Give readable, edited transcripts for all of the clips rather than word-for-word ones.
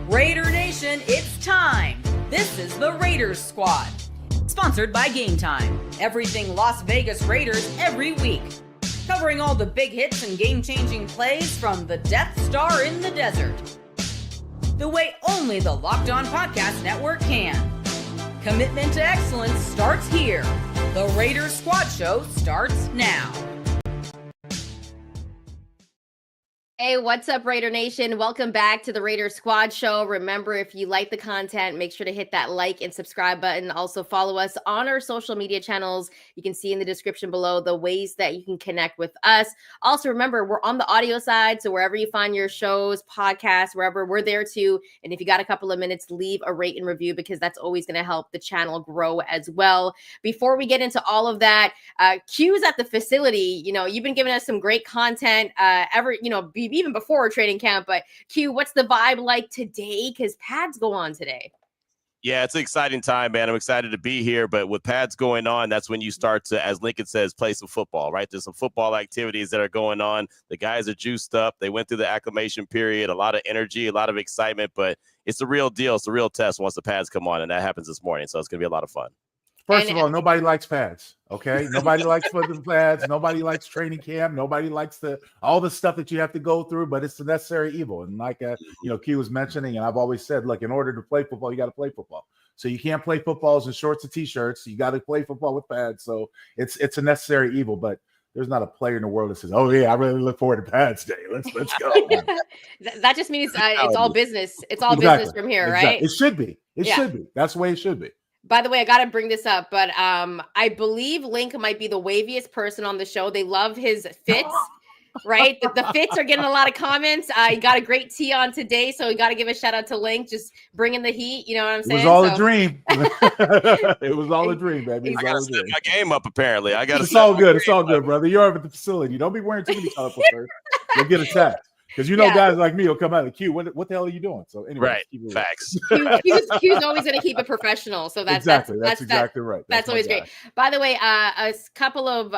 Raider Nation, it's time. This is the Raiders Squad. Sponsored by Gametime. Everything Las Vegas Raiders every week. Covering all the big hits and game-changing plays from the Death Star in the desert. The way only the Locked On Podcast Network can. Commitment to excellence starts here. The Raiders Squad Show starts now. Hey, what's up, Raider Nation? Welcome back to the Raiders Squad Show. Remember, if you like the content, make sure to hit that like and subscribe button. Also, follow us on our social media channels. You can see in the description below the ways that you can connect with us. Also, remember, we're on the audio side, so wherever you find your shows, podcasts, wherever, we're there too. And if you got a couple of minutes, leave a rate and review because that's always going to help the channel grow as well. Before we get into all of that, Q's at the facility. You know, you've been giving us some great content even before training camp, but Q, what's the vibe like today? Because pads go on today. Yeah, it's an exciting time, man. I'm excited to be here, but with pads going on, that's when you start to, as Lincoln says, play some football, right? There's some football activities that are going on. The guys are juiced up. They went through the acclimation period, a lot of energy, a lot of excitement, but it's the real deal. It's the real test once the pads come on, and that happens this morning, so it's going to be a lot of fun. First of all, nobody likes pads, okay? Nobody likes foot pads. Nobody likes training camp. Nobody likes all the stuff that you have to go through, but it's the necessary evil. And like, Q was mentioning, and I've always said, look, in order to play football, you got to play football. So you can't play footballs in shorts and T-shirts. You got to play football with pads. So it's a necessary evil, but there's not a player in the world that says, oh, yeah, I really look forward to pads day. Let's go. That just means it's all business. It's all business from here, right? It should be. It should be. That's the way it should be. By the way, I got to bring this up, but I believe Link might be the waviest person on the show. They love his fits, right? The fits are getting a lot of comments. He got a great tee on today, so we got to give a shout out to Link, just bringing the heat. You know what I'm saying? It was all a dream. It was all a dream, baby. I got to step my game up, apparently. It's all good. It's all good, brother. You're over at the facility. Don't be wearing too many colorful shirts. You'll get attacked. Because guys like me will come out of the queue. What the hell are you doing? So anyway, right, facts. Q's always going to keep it professional. So that's exactly right. That's always great. By the way, a couple of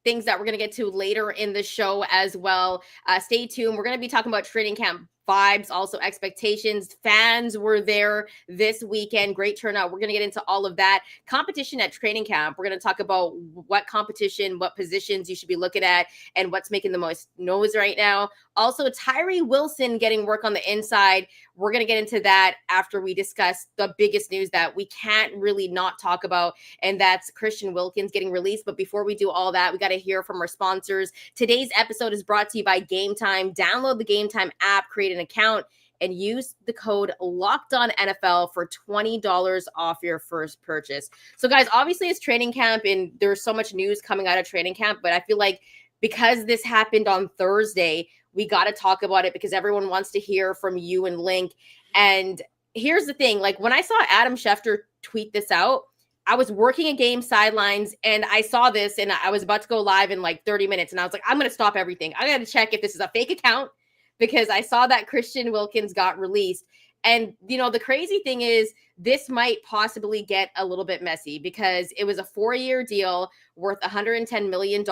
things that we're going to get to later in the show as well. Stay tuned. We're going to be talking about training camp vibes, also expectations. Fans were there this weekend. Great turnout. We're going to get into all of that. Competition at training camp. We're going to talk about what competition, what positions you should be looking at, and what's making the most noise right now. Also, Tyree Wilson getting work on the inside. We're going to get into that after we discuss the biggest news that we can't really not talk about, and that's Christian Wilkins getting released. But before we do all that, we got to hear from our sponsors. Today's episode is brought to you by Gametime. Download the Gametime app, create an account, and use the code LOCKEDONNFL for $20 off your first purchase. So, guys, obviously it's training camp, and there's so much news coming out of training camp, but I feel like because this happened on Thursday, we got to talk about it because everyone wants to hear from you and Link. And here's the thing, like when I saw Adam Schefter tweet this out, I was working a game sidelines and I saw this and I was about to go live in like 30 minutes. And I was like, I'm going to stop everything. I got to check if this is a fake account because I saw that Christian Wilkins got released. And, the crazy thing is this might possibly get a little bit messy because it was a 4-year deal worth $110 million.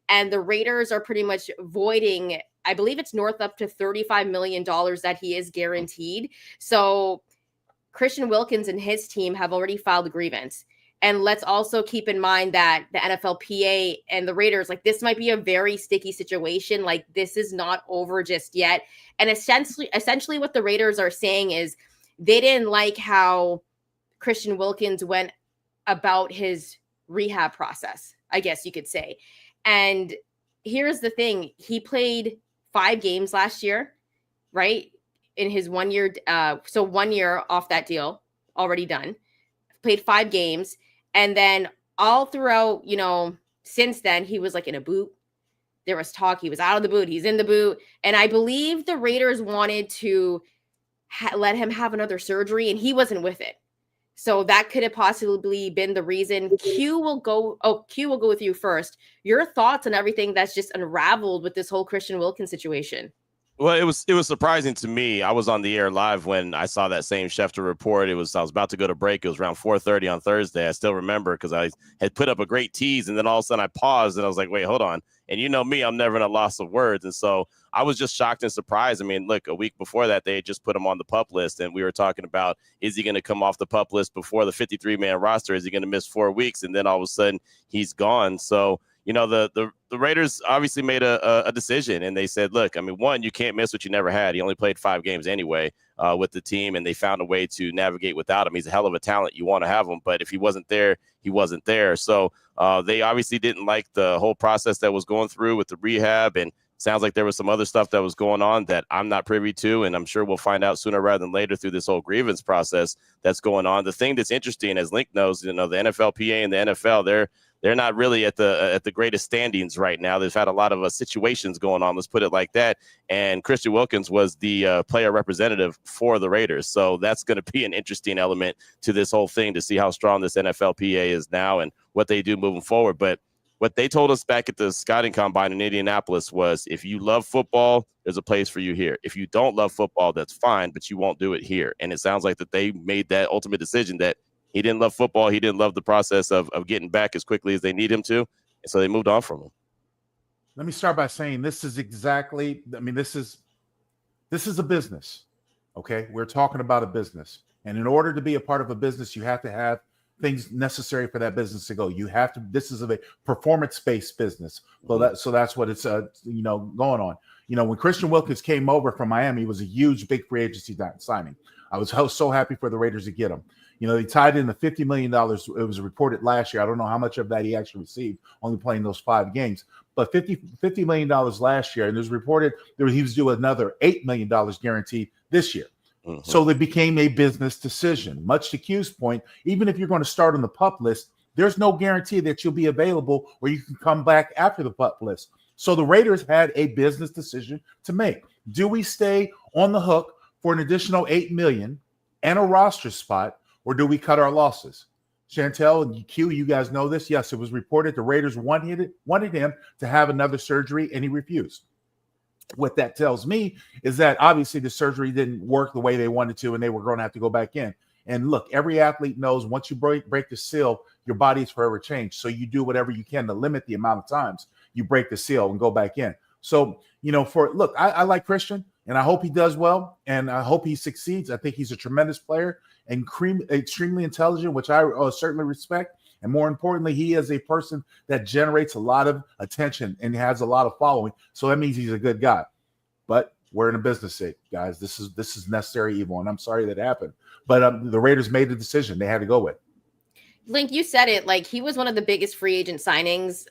And the Raiders are pretty much voiding, I believe it's north up to $35 million that he is guaranteed. So Christian Wilkins and his team have already filed a grievance. And let's also keep in mind that the NFLPA and the Raiders, like this might be a very sticky situation. Like this is not over just yet. And essentially what the Raiders are saying is they didn't like how Christian Wilkins went about his rehab process, I guess you could say. And here's the thing. He played 5 games last year, right? In his 1 year. So 1 year off that deal already done, played 5 games. And then all throughout, since then, he was like in a boot. There was talk. He was out of the boot. He's in the boot. And I believe the Raiders wanted to let him have another surgery and he wasn't with it. So that could have possibly been the reason. Q will go with you first. Your thoughts on everything that's just unraveled with this whole Christian Wilkins situation. Well, it was surprising to me. I was on the air live when I saw that same Schefter report. I was about to go to break. It was around 4:30 on Thursday. I still remember because I had put up a great tease, and then all of a sudden I paused and I was like, wait, hold on. And you know me, I'm never in a loss of words. And so I was just shocked and surprised. I mean, look, a week before that, they had just put him on the PUP list, and we were talking about, is he going to come off the PUP list before the 53-man roster? Is he going to miss 4 weeks? And then all of a sudden he's gone. So you know, the Raiders obviously made a decision, and they said, look, I mean, one, you can't miss what you never had. He only played 5 games anyway with the team, and they found a way to navigate without him. He's a hell of a talent. You want to have him, but if he wasn't there, he wasn't there. So they obviously didn't like the whole process that was going through with the rehab, and sounds like there was some other stuff that was going on that I'm not privy to, and I'm sure we'll find out sooner rather than later through this whole grievance process that's going on. The thing that's interesting, as Link knows, you know, the NFLPA and the NFL, they're not really at the greatest standings right now. They've had a lot of situations going on, let's put it like that. And Christian Wilkins was the player representative for the Raiders. So that's going to be an interesting element to this whole thing to see how strong this NFLPA is now and what they do moving forward. But what they told us back at the scouting combine in Indianapolis was, if you love football, there's a place for you here. If you don't love football, that's fine, but you won't do it here. And it sounds like that they made that ultimate decision that he didn't love football. He didn't love the process of getting back as quickly as they need him to. And so they moved on from him. Let me start by saying this is exactly, I mean, this is a business. Okay. We're talking about a business. And in order to be a part of a business, you have to have things necessary for that business to go. You have to, this is a performance-based business. So that's what it's, going on. You know, when Christian Wilkins came over from Miami, it was a huge, big free agency signing. I was so happy for the Raiders to get him. You know, they tied in the $50 million. It was reported last year. I don't know how much of that he actually received, only playing those 5 games. But $50 million last year, and it was reported that he was due another $8 million guaranteed this year. Mm-hmm. So they became a business decision. Much to Q's point, even if you're going to start on the PUP list, there's no guarantee that you'll be available or you can come back after the PUP list. So the Raiders had a business decision to make. Do we stay on the hook for an additional $8 million and a roster spot, or do we cut our losses? Chantel and Q, you guys know this. Yes, it was reported the Raiders wanted him to have another surgery, and he refused. What that tells me is that obviously the surgery didn't work the way they wanted to, and they were going to have to go back in. And look, every athlete knows once you break the seal, your body is forever changed. So you do whatever you can to limit the amount of times you break the seal and go back in. So, you know, I like Christian, and I hope he does well, and I hope he succeeds. I think he's a tremendous player and extremely intelligent, which I certainly respect. And more importantly, he is a person that generates a lot of attention and has a lot of following. So that means he's a good guy. But we're in a business state, guys. This is necessary evil, and I'm sorry that happened. But the Raiders made the decision they had to go with. Link, you said it. Like, he was one of the biggest free agent signings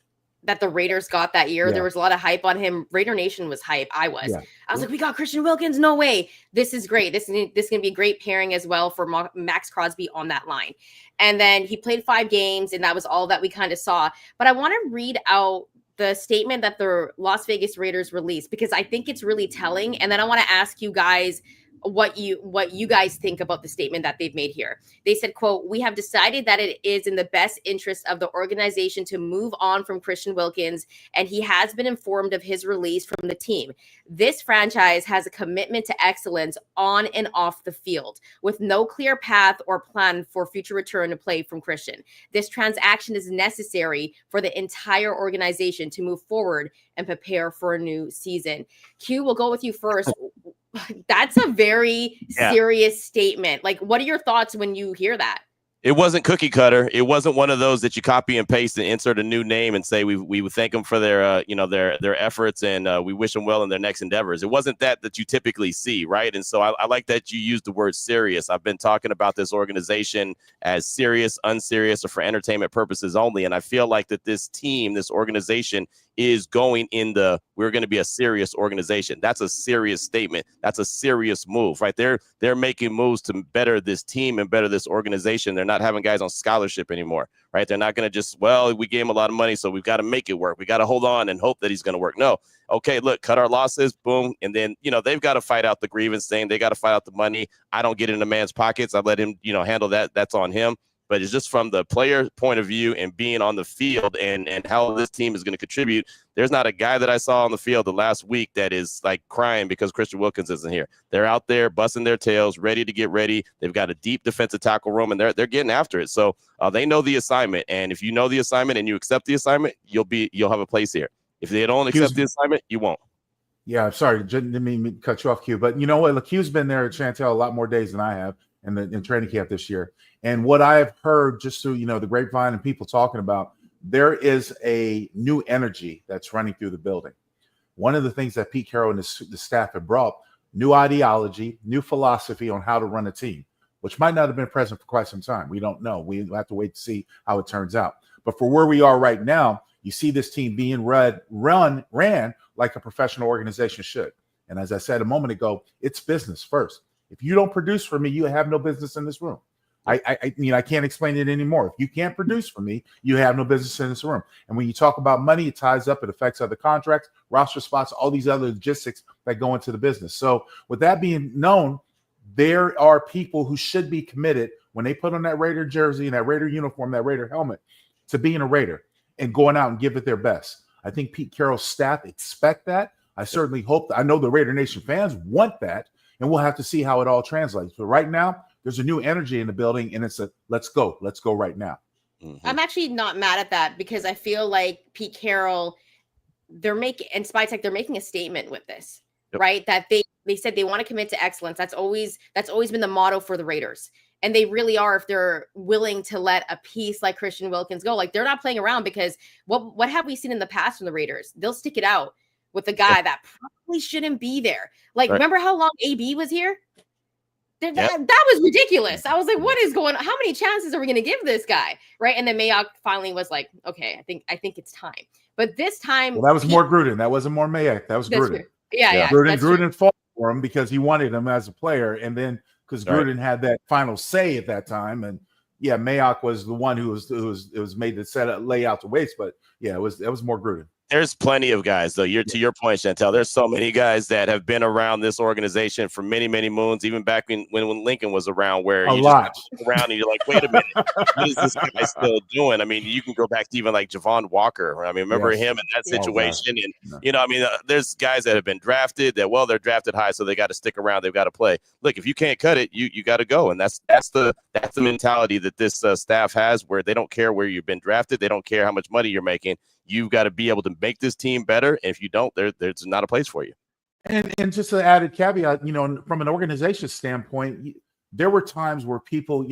that the Raiders got that year. Yeah. There was a lot of hype on him. Raider Nation was hype. I was like, we got Christian Wilkins. No way. This is great. This is going to be a great pairing as well for Max Crosby on that line. And then he played 5 games, and that was all that we kind of saw. But I want to read out the statement that the Las Vegas Raiders released, because I think it's really telling. And then I want to ask you guys what you guys think about the statement that they've made here. They said, quote, "We have decided that it is in the best interest of the organization to move on from Christian Wilkins, and he has been informed of his release from the team. This franchise has a commitment to excellence on and off the field, with no clear path or plan for future return to play from Christian. This transaction is necessary for the entire organization to move forward and prepare for a new season." Q, we'll go with you first. That's a very serious statement. Like, what are your thoughts when you hear that? It wasn't cookie cutter. It wasn't one of those that you copy and paste and insert a new name and say we would thank them for their their efforts and we wish them well in their next endeavors. It wasn't that you typically see, right? And so I like that you used the word serious. I've been talking about this organization as serious, unserious, or for entertainment purposes only. And I feel like that this team, this organization, is going in we're going to be a serious organization. That's a serious statement. That's a serious move, right? They're making moves to better this team and better this organization. They're not having guys on scholarship anymore, right? They're not going to just, we gave him a lot of money, so we've got to make it work. We got to hold on and hope that he's going to work. No. Okay, look, cut our losses, boom. And then, they've got to fight out the grievance thing. They got to fight out the money. I don't get in the man's pockets. I let him, handle that. That's on him. but it's just from the player point of view and being on the field and how this team is going to contribute. There's not a guy that I saw on the field the last week that is like crying because Christian Wilkins isn't here. They're out there busting their tails, ready to get ready. They've got a deep defensive tackle room, and they're getting after it. So they know the assignment, and if you know the assignment and you accept the assignment, you'll have a place here. If they don't accept the assignment, you won't. Yeah, I'm sorry, didn't mean to cut you off, Q. But you know what? Q's been there at Chantel a lot more days than I have in training camp this year. And what I've heard just through the grapevine and people talking about, there is a new energy that's running through the building. One of the things that Pete Carroll and the staff have brought, new ideology, new philosophy on how to run a team, which might not have been present for quite some time. We don't know. We have to wait to see how it turns out. But for where we are right now, you see this team being ran like a professional organization should. And as I said a moment ago, it's business first. If you don't produce for me, you have no business in this room. I can't explain it anymore. If you can't produce for me, you have no business in this room. And when you talk about money, it ties up, it affects other contracts, roster spots, all these other logistics that go into the business. So with that being known, there are people who should be committed when they put on that Raider jersey and that Raider uniform, that Raider helmet, to being a Raider and going out and give it their best. I think Pete Carroll's staff expect that. I certainly hope I know the Raider Nation fans want that, and we'll have to see how it all translates. But right now, there's a new energy in the building, and it's a let's go right now. Mm-hmm. I'm actually not mad at that because I feel like Pete Carroll, they're making a statement with this, right? That they said they want to commit to excellence. That's always been the motto for the Raiders. And they really are, if they're willing to let a piece like Christian Wilkins go. Like, they're not playing around, because what have we seen in the past from the Raiders? They'll stick it out with a guy that probably shouldn't be there. Like, remember how long AB was here? That was ridiculous. I was like, what is going on? How many chances are we going to give this guy? Right. And then Mayock finally was like, okay, I think it's time. But this time, that was more Gruden. That wasn't more Mayock. That was Gruden. Yeah. Gruden fought for him because he wanted him as a player. And then because Gruden had that final say at that time. And Mayock was the one who was made to lay out the waste. But it was more Gruden. There's plenty of guys, though. To your point, Chantel, there's so many guys that have been around this organization for many, many moons, even back when Lincoln was around, where you just look around and you're like, wait a minute, what is this guy still doing? I mean, you can go back to even like Javon Walker. I mean, remember him in that situation? There's guys that have been drafted that, they're drafted high, so they got to stick around. They've got to play. Look, if you can't cut it, you got to go. And that's the mentality that this staff has, where they don't care where you've been drafted. They don't care how much money you're making. You've got to be able to make this team better. And if you don't, there's not a place for you. And just an added caveat, from an organization standpoint, there were times where people,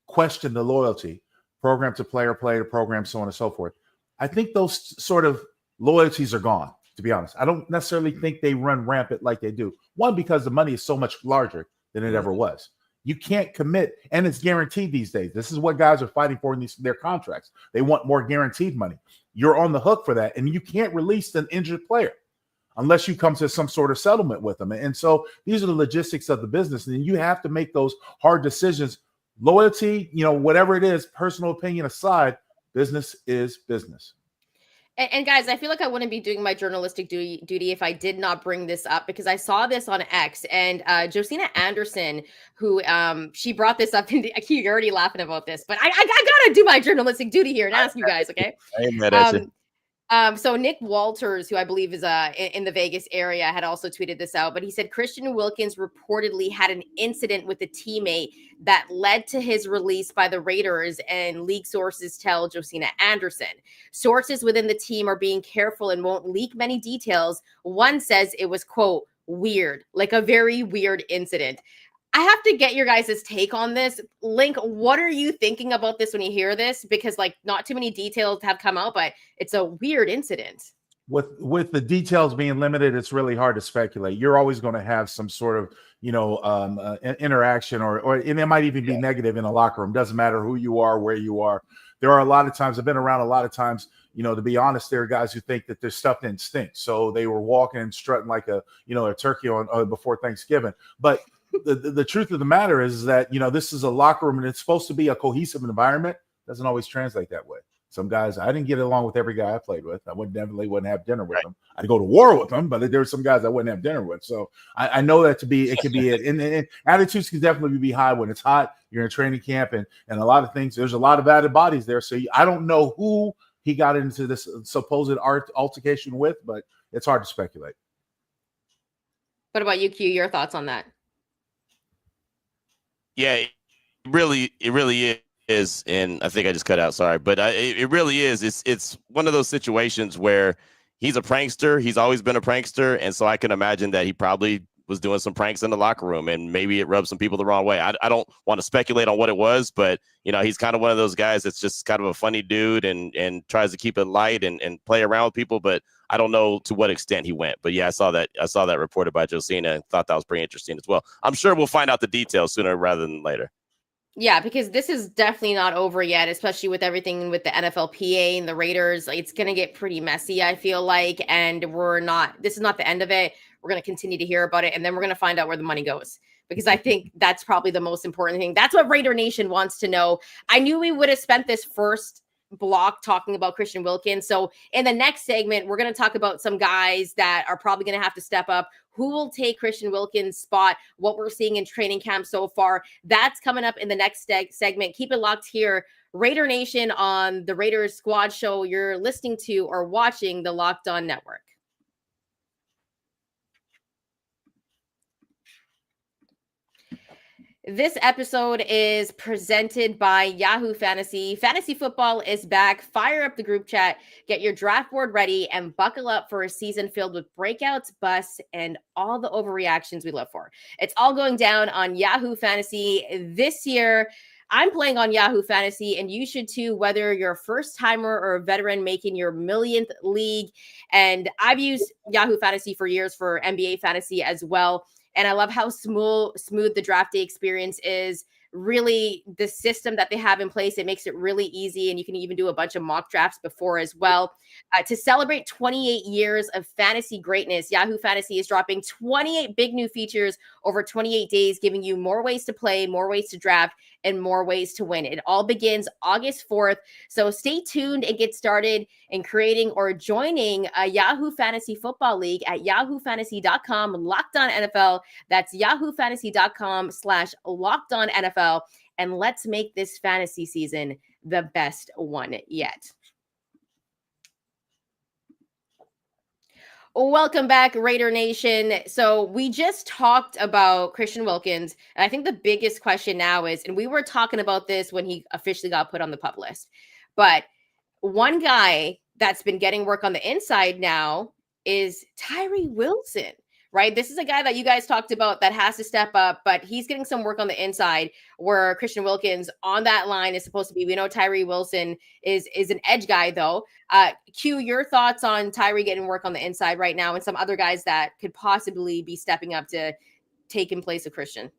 questioned the loyalty, program to player, player to program, so on and so forth. I think those sort of loyalties are gone, to be honest. I don't necessarily think they run rampant like they do. One, because the money is so much larger than it ever was. You can't commit, and it's guaranteed these days. This is what guys are fighting for in their contracts. They want more guaranteed money. You're on the hook for that, and you can't release an injured player unless you come to some sort of settlement with them. And so these are the logistics of the business, and you have to make those hard decisions. Loyalty, whatever it is, personal opinion aside, business is business. And guys, I feel like I wouldn't be doing my journalistic duty if I did not bring this up, because I saw this on X, and Josina Anderson, who she brought this up, and you're already laughing about this, but I gotta do my journalistic duty here and ask you guys, okay? So Nick Walters, who I believe is in the Vegas area, had also tweeted this out, but he said Christian Wilkins reportedly had an incident with a teammate that led to his release by the Raiders, and league sources tell Josina Anderson. Sources within the team are being careful and won't leak many details. One says it was, quote, weird, like a very weird incident. I have to get your guys' take on this. Link, what are you thinking about this when you hear this? Because not too many details have come out, but it's a weird incident. With the details being limited, it's really hard to speculate. You're always going to have some sort of, interaction or and it might even be negative in a locker room. Doesn't matter who you are, where you are. There are a lot of times, I've been around a lot of times, to be honest, there are guys who think that their stuff didn't stink. So they were walking and strutting like a turkey on before Thanksgiving. But the truth of the matter is that, this is a locker room and it's supposed to be a cohesive environment. Doesn't always translate that way. Some guys, I didn't get along with every guy I played with. I definitely wouldn't have dinner with them. I'd go to war with them, but there were some guys I wouldn't have dinner with. So I know that it could be it. And attitudes can definitely be high when it's hot. You're in training camp and a lot of things. There's a lot of added bodies there. So I don't know who he got into this supposed altercation with, but it's hard to speculate. What about you, Q? Your thoughts on that? Yeah, it really is, and I think I just cut out. Sorry, but it really is. It's one of those situations where he's a prankster. He's always been a prankster, and so I can imagine that he probably was doing some pranks in the locker room, and maybe it rubbed some people the wrong way. I don't want to speculate on what it was, but he's kind of one of those guys that's just kind of a funny dude and tries to keep it light and play around with people. But I don't know to what extent he went. But yeah, I saw that reported by Josina and thought that was pretty interesting as well. I'm sure we'll find out the details sooner rather than later. Yeah, because this is definitely not over yet, especially with everything with the NFLPA and the Raiders. It's going to get pretty messy, I feel like, and this is not the end of it. We're going to continue to hear about it, and then we're going to find out where the money goes, because I think that's probably the most important thing. That's what Raider Nation wants to know. I knew we would have spent this first block talking about Christian Wilkins. So in the next segment, we're going to talk about some guys that are probably going to have to step up. Who will take Christian Wilkins' spot? What we're seeing in training camp so far. That's coming up in the next segment. Keep it locked here. Raider Nation on the Raiders Squad Show. You're listening to or watching the Locked On Network. This episode is presented by Yahoo Fantasy. Fantasy football is back. Fire up the group chat, get your draft board ready, and buckle up for a season filled with breakouts, busts, and all the overreactions we live for. It's all going down on Yahoo Fantasy this year. I'm playing on Yahoo Fantasy, and you should too, whether you're a first-timer or a veteran making your millionth league. And I've used Yahoo Fantasy for years for NBA Fantasy as well. And I love how smooth the draft day experience is. Really, the system that they have in place, it makes it really easy. And you can even do a bunch of mock drafts before as well. To celebrate 28 years of fantasy greatness, Yahoo Fantasy is dropping 28 big new features over 28 days, giving you more ways to play, more ways to draft, and more ways to win. It all begins August 4th. So stay tuned and get started in creating or joining a Yahoo Fantasy Football League at yahoofantasy.com, Locked On NFL. That's yahoofantasy.com/Locked On NFL. And let's make this fantasy season the best one yet. Welcome back, Raider Nation. So we just talked about Christian Wilkins. And I think the biggest question now is, and we were talking about this when he officially got put on the PUP list, but one guy that's been getting work on the inside now is Tyree Wilson, right? This is a guy that you guys talked about that has to step up, but he's getting some work on the inside where Christian Wilkins on that line is supposed to be. We know Tyree Wilson is an edge guy, though. Q, your thoughts on Tyree getting work on the inside right now and some other guys that could possibly be stepping up to take in place of Christian?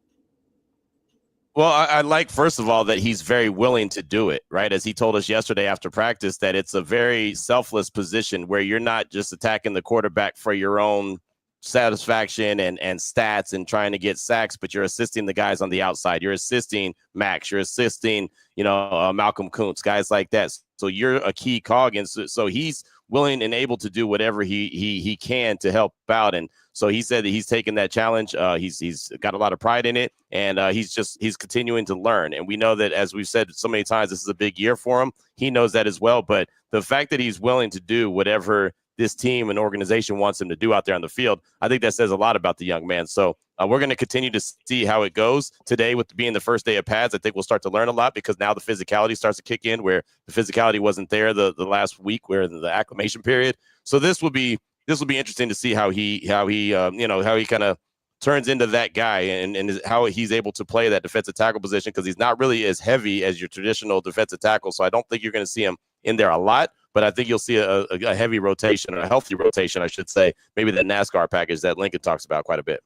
Well, I like, first of all, that he's very willing to do it, right? As he told us yesterday after practice, that it's a very selfless position where you're not just attacking the quarterback for your own satisfaction and stats and trying to get sacks, but you're assisting the guys on the outside. You're assisting Max. You're assisting, Malcolm Kuntz, guys like that. So you're a key cog. And so he's willing and able to do whatever he can to help out. And so he said that he's taken that challenge. He's got a lot of pride in it, and he's continuing to learn. And we know that, as we've said so many times, this is a big year for him. He knows that as well. But the fact that he's willing to do whatever this team and organization wants him to do out there on the field, I think that says a lot about the young man. So we're going to continue to see how it goes today with being the first day of pads. I think we'll start to learn a lot because now the physicality starts to kick in where the physicality wasn't there the last week where the acclimation period. So this will be interesting to see how he kind of turns into that guy and how he's able to play that defensive tackle position, because he's not really as heavy as your traditional defensive tackle. So I don't think you're going to see him in there a lot, but I think you'll see a heavy rotation, or a healthy rotation, I should say, maybe the NASCAR package that Lincoln talks about quite a bit.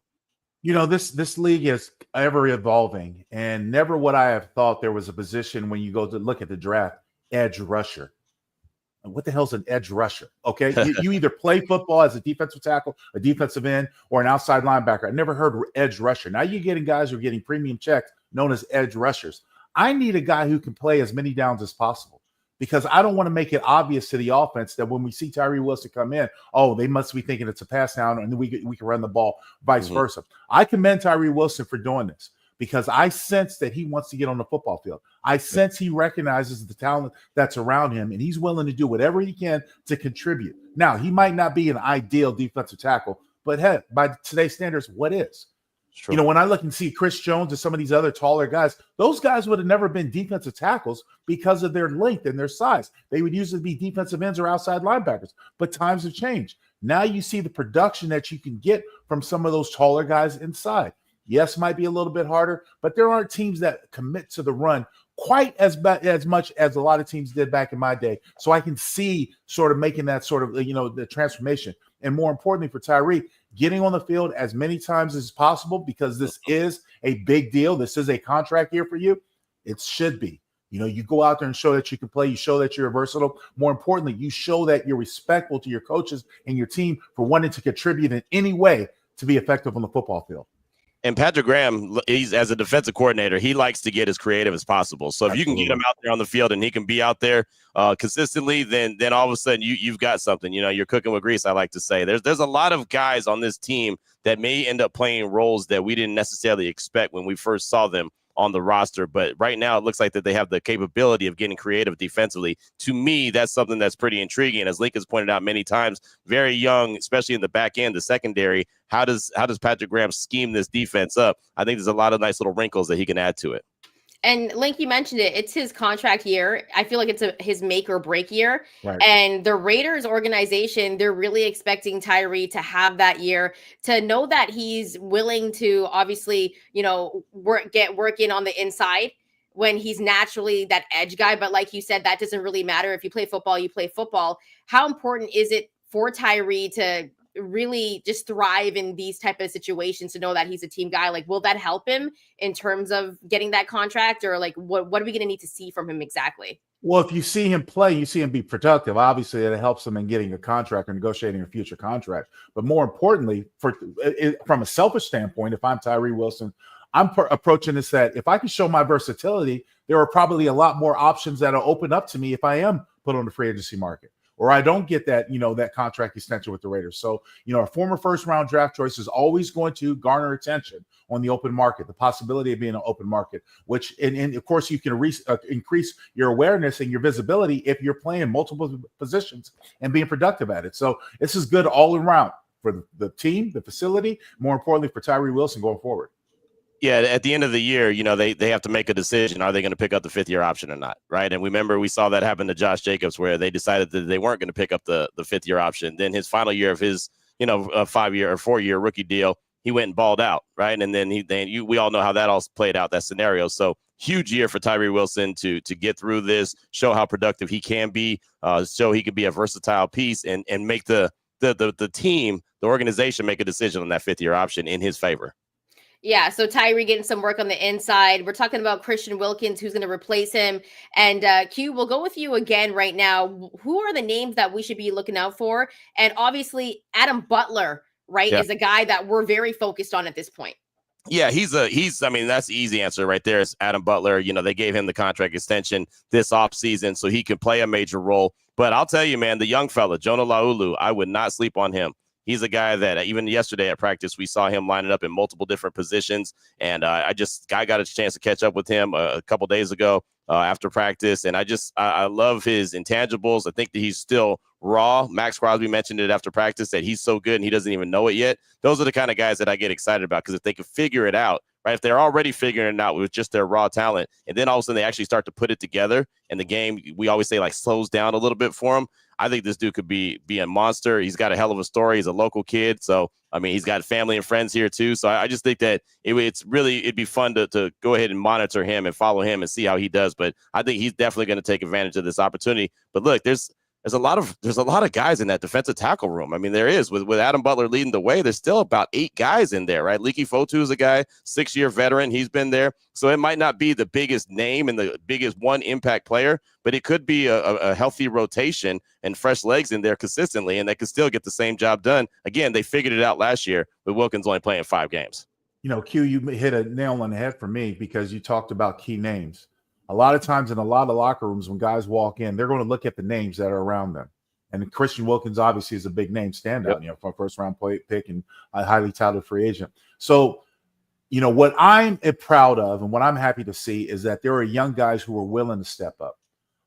This league is ever evolving, and never would I have thought there was a position when you go to look at the draft, edge rusher. What the hell's an edge rusher? Okay, you either play football as a defensive tackle, a defensive end, or an outside linebacker. I never heard edge rusher. Now you're getting guys who are getting premium checks known as edge rushers. I need a guy who can play as many downs as possible. because I don't want to make it obvious to the offense that when we see Tyree Wilson come in, oh, they must be thinking it's a pass down and we can run the ball, vice versa. I commend Tyree Wilson for doing this because I sense that he wants to get on the football field. I sense he recognizes the talent that's around him, and he's willing to do whatever he can to contribute. Now, he might not be an ideal defensive tackle, but hey, by today's standards, what is? True. You know, when I look and see Chris Jones and some of these other taller guys, those guys would have never been defensive tackles because of their length and their size. They would usually be defensive ends or outside linebackers, but times have changed. Now you see the production that you can get from some of those taller guys inside. Yes, might be a little bit harder, but there aren't teams that commit to the run quite as much as a lot of teams did back in my day. So I can see sort of making that sort of, you know, the transformation. And more importantly for Tyree, getting on the field as many times as possible because this is a big deal. This is a contract year for you. It should be. You know, you go out there and show that you can play. You show that you're versatile. More importantly, you show that you're respectful to your coaches and your team for wanting to contribute in any way to be effective on the football field. And Patrick Graham, he's as a defensive coordinator, he likes to get as creative as possible. So if you can get him out there on the field and he can be out there consistently, then all of a sudden you've got something. You know, you're cooking with grease, I like to say. There's a lot of guys on this team that may end up playing roles that we didn't necessarily expect when we first saw them on the roster. But right now it looks like that they have the capability of getting creative defensively. To me, that's something that's pretty intriguing. As Lincoln's pointed out many times, very young, especially in the back end, the secondary. How does Patrick Graham scheme this defense up? I think there's a lot of nice little wrinkles that he can add to it. And Link, you mentioned it. It's his contract year. I feel like it's his make or break year. Right. And the Raiders organization, they're really expecting Tyree to have that year, to know that he's willing to obviously, you know, get working on the inside when he's naturally that edge guy. But like you said, that doesn't really matter. If you play football, you play football. How important is it for Tyree to really just thrive in these type of situations, to know that he's a team guy? Like, will that help him in terms of getting that contract, or like what are we going to need to see from him exactly? Well, if you see him play, you see him be productive. Obviously, it helps him in getting a contract or negotiating a future contract. But more importantly, from a selfish standpoint, if I'm Tyree Wilson, I'm approaching this that if I can show my versatility, there are probably a lot more options that are open up to me if I am put on the free agency market, or I don't get that, you know, that contract extension with the Raiders. So, you know, a former first-round draft choice is always going to garner attention on the open market, the possibility of being an open market, which, and of course, you can increase your awareness and your visibility if you're playing multiple positions and being productive at it. So this is good all around for the team, the facility, more importantly for Tyree Wilson going forward. Yeah, at the end of the year, you know, they have to make a decision. Are they going to pick up the fifth-year option or not, right? And we saw that happen to Josh Jacobs, where they decided that they weren't going to pick up the fifth-year option. Then his final year of his, you know, 5-year or 4-year rookie deal, he went and balled out, right? And then we all know how that all played out, that scenario. So huge year for Tyree Wilson to get through this, show how productive he can be, show he can be a versatile piece, and make the team, the organization, make a decision on that fifth-year option in his favor. Yeah, so Tyree getting some work on the inside. We're talking about Christian Wilkins, who's going to replace him. And Q, we'll go with you again right now. Who are the names that we should be looking out for? And obviously, Adam Butler, right, is a guy that we're very focused on at this point. Yeah, I mean, that's the easy answer right there. It's Adam Butler. You know, they gave him the contract extension this offseason so he can play a major role. But I'll tell you, man, the young fella, Jonah Laulu, I would not sleep on him. He's a guy that even yesterday at practice, we saw him lining up in multiple different positions. And I got a chance to catch up with him a couple days ago after practice. And I love his intangibles. I think that he's still raw. Max Crosby mentioned it after practice that he's so good and he doesn't even know it yet. Those are the kind of guys that I get excited about, because if they can figure it out, right, if they're already figuring it out with just their raw talent, and then all of a sudden they actually start to put it together, and the game, we always say, like, slows down a little bit for him. I think this dude could be a monster. He's got a hell of a story. He's a local kid. So, I mean, he's got family and friends here too. So I just think that it'd be fun to go ahead and monitor him and follow him and see how he does. But I think he's definitely going to take advantage of this opportunity. But look, there's a lot of guys in that defensive tackle room. I mean, there is with Adam Butler leading the way. There's still about 8 guys in there, right? Leaky Fotu is a guy, 6-year veteran. He's been there. So it might not be the biggest name and the biggest one impact player, but it could be a healthy rotation and fresh legs in there consistently, and they could still get the same job done. Again, they figured it out last year with Wilkins only playing 5 games. You know, Q, you hit a nail on the head for me, because you talked about key names. a lot of times in a lot of locker rooms, when guys walk in, they're going to look at the names that are around them. And Christian Wilkins obviously is a big name standout, for a first-round pick and a highly touted free agent. So, what I'm proud of and what I'm happy to see is that there are young guys who are willing to step up.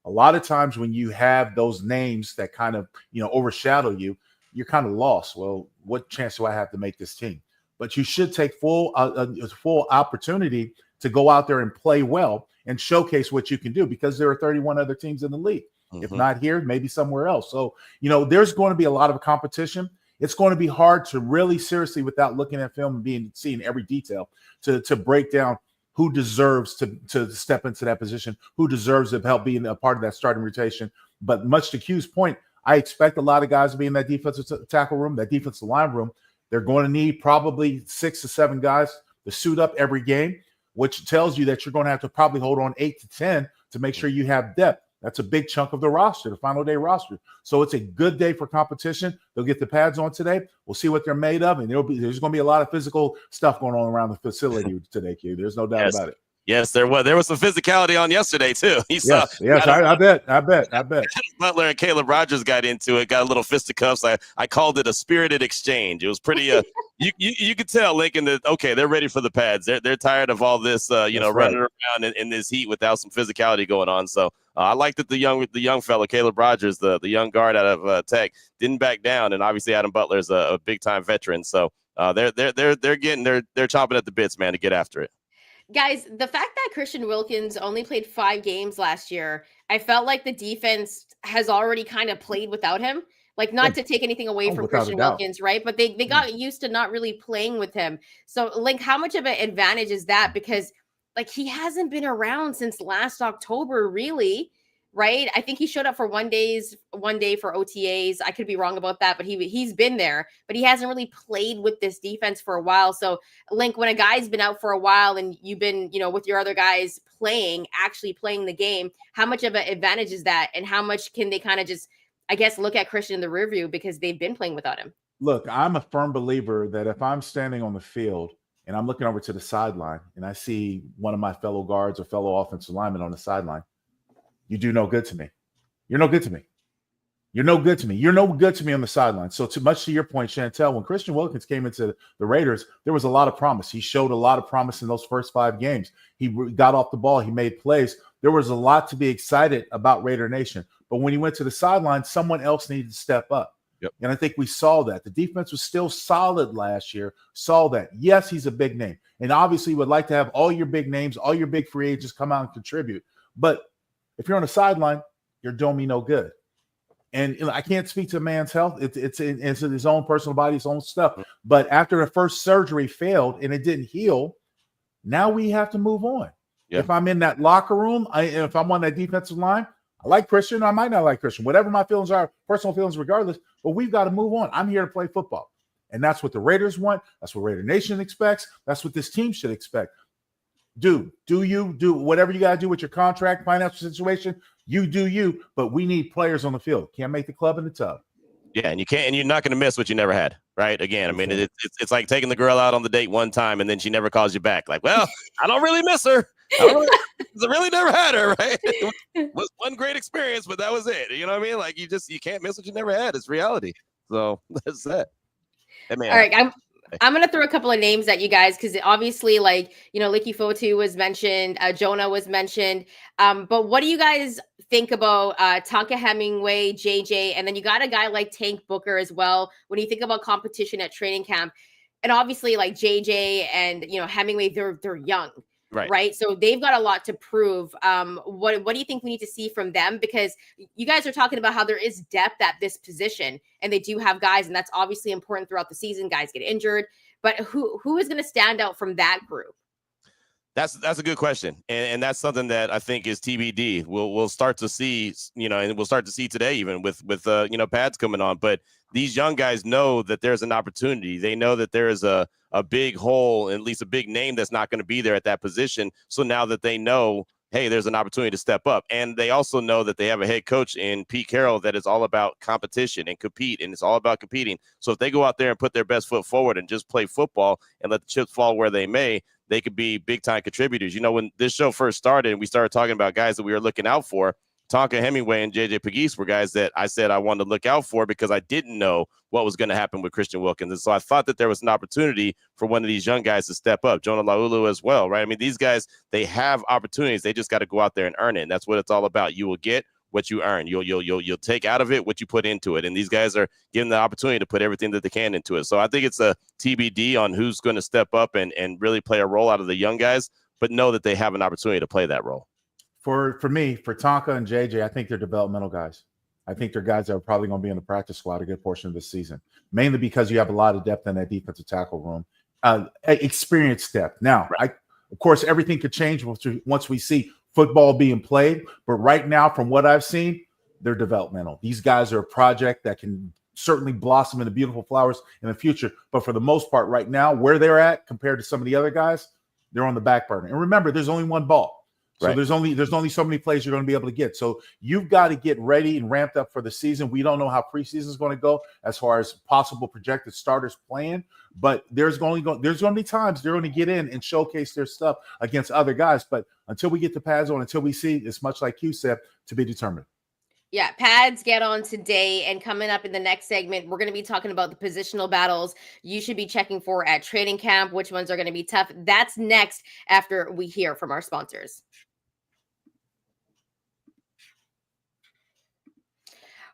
A lot of times when you have those names that kind of, overshadow you, you're kind of lost. Well, what chance do I have to make this team? But you should take full opportunity to go out there and play well and showcase what you can do, because there are 31 other teams in the league. If not here, maybe somewhere else. So, there's going to be a lot of competition. It's going to be hard to really seriously, without looking at film and seeing every detail, to break down who deserves to step into that position, who deserves to help being a part of that starting rotation. But much to Q's point, I expect a lot of guys to be in that defensive tackle room, that defensive line room. They're going to need probably 6 to 7 guys to suit up every game, which tells you that you're going to have to probably hold on 8 to 10 to make sure you have depth. That's a big chunk of the roster, the final day roster. So it's a good day for competition. They'll get the pads on today. We'll see what they're made of, and there's going to be a lot of physical stuff going on around the facility today, Q. There's no doubt about it. Yes, there was some physicality on yesterday too. Yes, I bet. Butler and Caleb Rogers got into it, got a little fisticuffs. I called it a spirited exchange. It was pretty. You could tell Lincoln that they're ready for the pads. They're tired of all this, running around in this heat without some physicality going on. So I like that the young fellow Caleb Rogers, the young guard out of Tech, didn't back down, and obviously Adam Butler is a big time veteran. So they're chomping at the bits, man, to get after it. Guys, the fact that Christian Wilkins only played 5 games last year, I felt like the defense has already kind of played without him. Like, not to take anything away from Christian Wilkins, right? But they got used to not really playing with him. So, Link, how much of an advantage is that? Because, he hasn't been around since last October, really, right? I think he showed up for 1 day for OTAs. I could be wrong about that, but he's been there, but he hasn't really played with this defense for a while. So, Link, when a guy's been out for a while and you've been, with your other guys actually playing the game, how much of an advantage is that? And how much can they kind of just, I guess, look at Christian in the rear view because they've been playing without him? Look, I'm a firm believer that if I'm standing on the field and I'm looking over to the sideline and I see one of my fellow guards or fellow offensive linemen on the sideline, you do no good to me. You're no good to me. You're no good to me. You're no good to me on the sideline. So, too much to your point, Chantel, when Christian Wilkins came into the Raiders, there was a lot of promise. He showed a lot of promise in those first 5 games. He got off the ball. He made plays. There was a lot to be excited about Raider Nation. But when he went to the sideline, someone else needed to step up. Yep. And I think we saw that. The defense was still solid last year. Saw that. Yes, he's a big name. And obviously would like to have all your big names, all your big free agents come out and contribute. But if you're on the sideline, you're doing me no good. And I can't speak to a man's health. It's his own personal body, his own stuff. But after the first surgery failed and it didn't heal, now we have to move on. Yeah. If I'm in that locker room, if I'm on that defensive line, I like Christian, I might not like Christian. Whatever my feelings are, personal feelings regardless, but we've got to move on. I'm here to play football. And that's what the Raiders want. That's what Raider Nation expects. That's what this team should expect. Do whatever you got to do with your contract, financial situation. You do you, but we need players on the field. Can't make the club in the tub. Yeah, and you're not going to miss what you never had, right? Again, I mean, it's like taking the girl out on the date one time and then she never calls you back. Like, well, I don't really miss her. I really never had her, right? It was one great experience, but that was it. You know what I mean? Like, you can't miss what you never had. It's reality. So that's that. Hey, man. All right, I'm going to throw a couple of names at you guys because obviously, Licky Fotu was mentioned, Jonah was mentioned. But what do you guys think about Tonka Hemingway, JJ, and then you got a guy like Tank Booker as well when you think about competition at training camp? And obviously, like JJ and, Hemingway, they're young. Right. So they've got a lot to prove. What do you think we need to see from them? Because you guys are talking about how there is depth at this position and they do have guys, and that's obviously important throughout the season. Guys get injured, but who is going to stand out from that group? That's a good question. And that's something that I think is TBD. We'll start to see, and we'll start to see today, even with pads coming on. But these young guys know that there's an opportunity. They know that there is a big hole, at least a big name that's not going to be there at that position. So now that they know, hey, there's an opportunity to step up. And they also know that they have a head coach in Pete Carroll that is all about competition and compete, and it's all about competing. So if they go out there and put their best foot forward and just play football and let the chips fall where they may, they could be big-time contributors. When this show first started and we started talking about guys that we were looking out for, Tonka Hemingway and JJ Pegues were guys that I said I wanted to look out for because I didn't know what was going to happen with Christian Wilkins. And so I thought that there was an opportunity for one of these young guys to step up. Jonah Laulu as well, right? I mean, these guys, they have opportunities. They just got to go out there and earn it. And that's what it's all about. You will get what you earn. You'll take out of it what you put into it. And these guys are given the opportunity to put everything that they can into it. So I think it's a TBD on who's going to step up and really play a role out of the young guys, but know that they have an opportunity to play that role. For me, for Tonka and JJ, I think they're developmental guys. I think they're guys that are probably going to be in the practice squad a good portion of this season, mainly because you have a lot of depth in that defensive tackle room, experience depth. Now, right. Of course, everything could change once we see football being played. But right now, from what I've seen, they're developmental. These guys are a project that can certainly blossom into beautiful flowers in the future. But for the most part, right now, where they're at compared to some of the other guys, they're on the back burner. And remember, there's only one ball. So right. there's only so many plays you're going to be able to get. So you've got to get ready and ramped up for the season. We don't know how preseason is going to go as far as possible projected starters playing, but there's going to be times they're going to get in and showcase their stuff against other guys. But until we get the pads on, until we see, it's much like you said, to be determined. Yeah, pads get on today, and coming up in the next segment, we're going to be talking about the positional battles you should be checking for at training camp, which ones are going to be tough. That's next after we hear from our sponsors.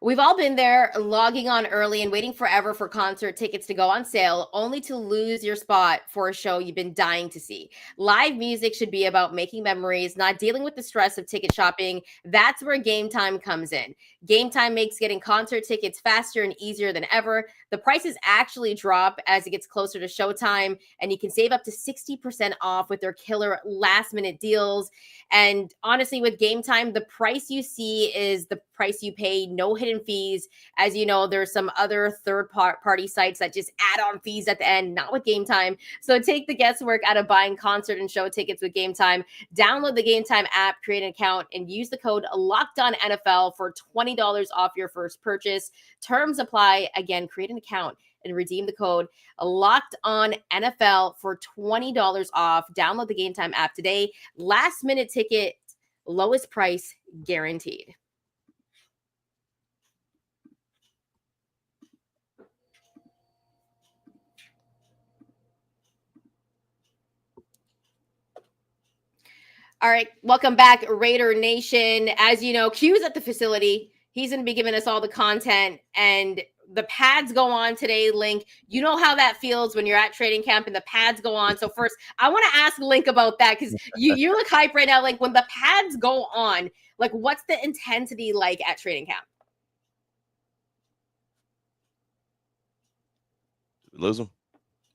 We've all been there, logging on early and waiting forever for concert tickets to go on sale, only to lose your spot for a show you've been dying to see. Live music should be about making memories, not dealing with the stress of ticket shopping. That's where Gametime comes in. Gametime makes getting concert tickets faster and easier than ever. The prices actually drop as it gets closer to showtime, and you can save up to 60% off with their killer last-minute deals. And honestly, with Gametime, the price you see is the price you pay, no hidden fees. As you know, there's some other third-party sites that just add on fees at the end, not with Gametime. So take the guesswork out of buying concert and show tickets with Gametime. Download the Gametime app, create an account, and use the code LOCKEDONNFL for $20 off your first purchase. Terms apply. Again, create an account and redeem the code LOCKEDONNFL for $20 off. Download the Gametime app today. Last minute ticket, lowest price guaranteed. All right, welcome back, Raider Nation. As you know, Q's at the facility. He's going to be giving us all the content, and the pads go on today, Link. You know how that feels when you're at training camp and the pads go on. So first, I want to ask Link about that, because you look hype right now. Like, when the pads go on, like, what's the intensity like at training camp? Lose him?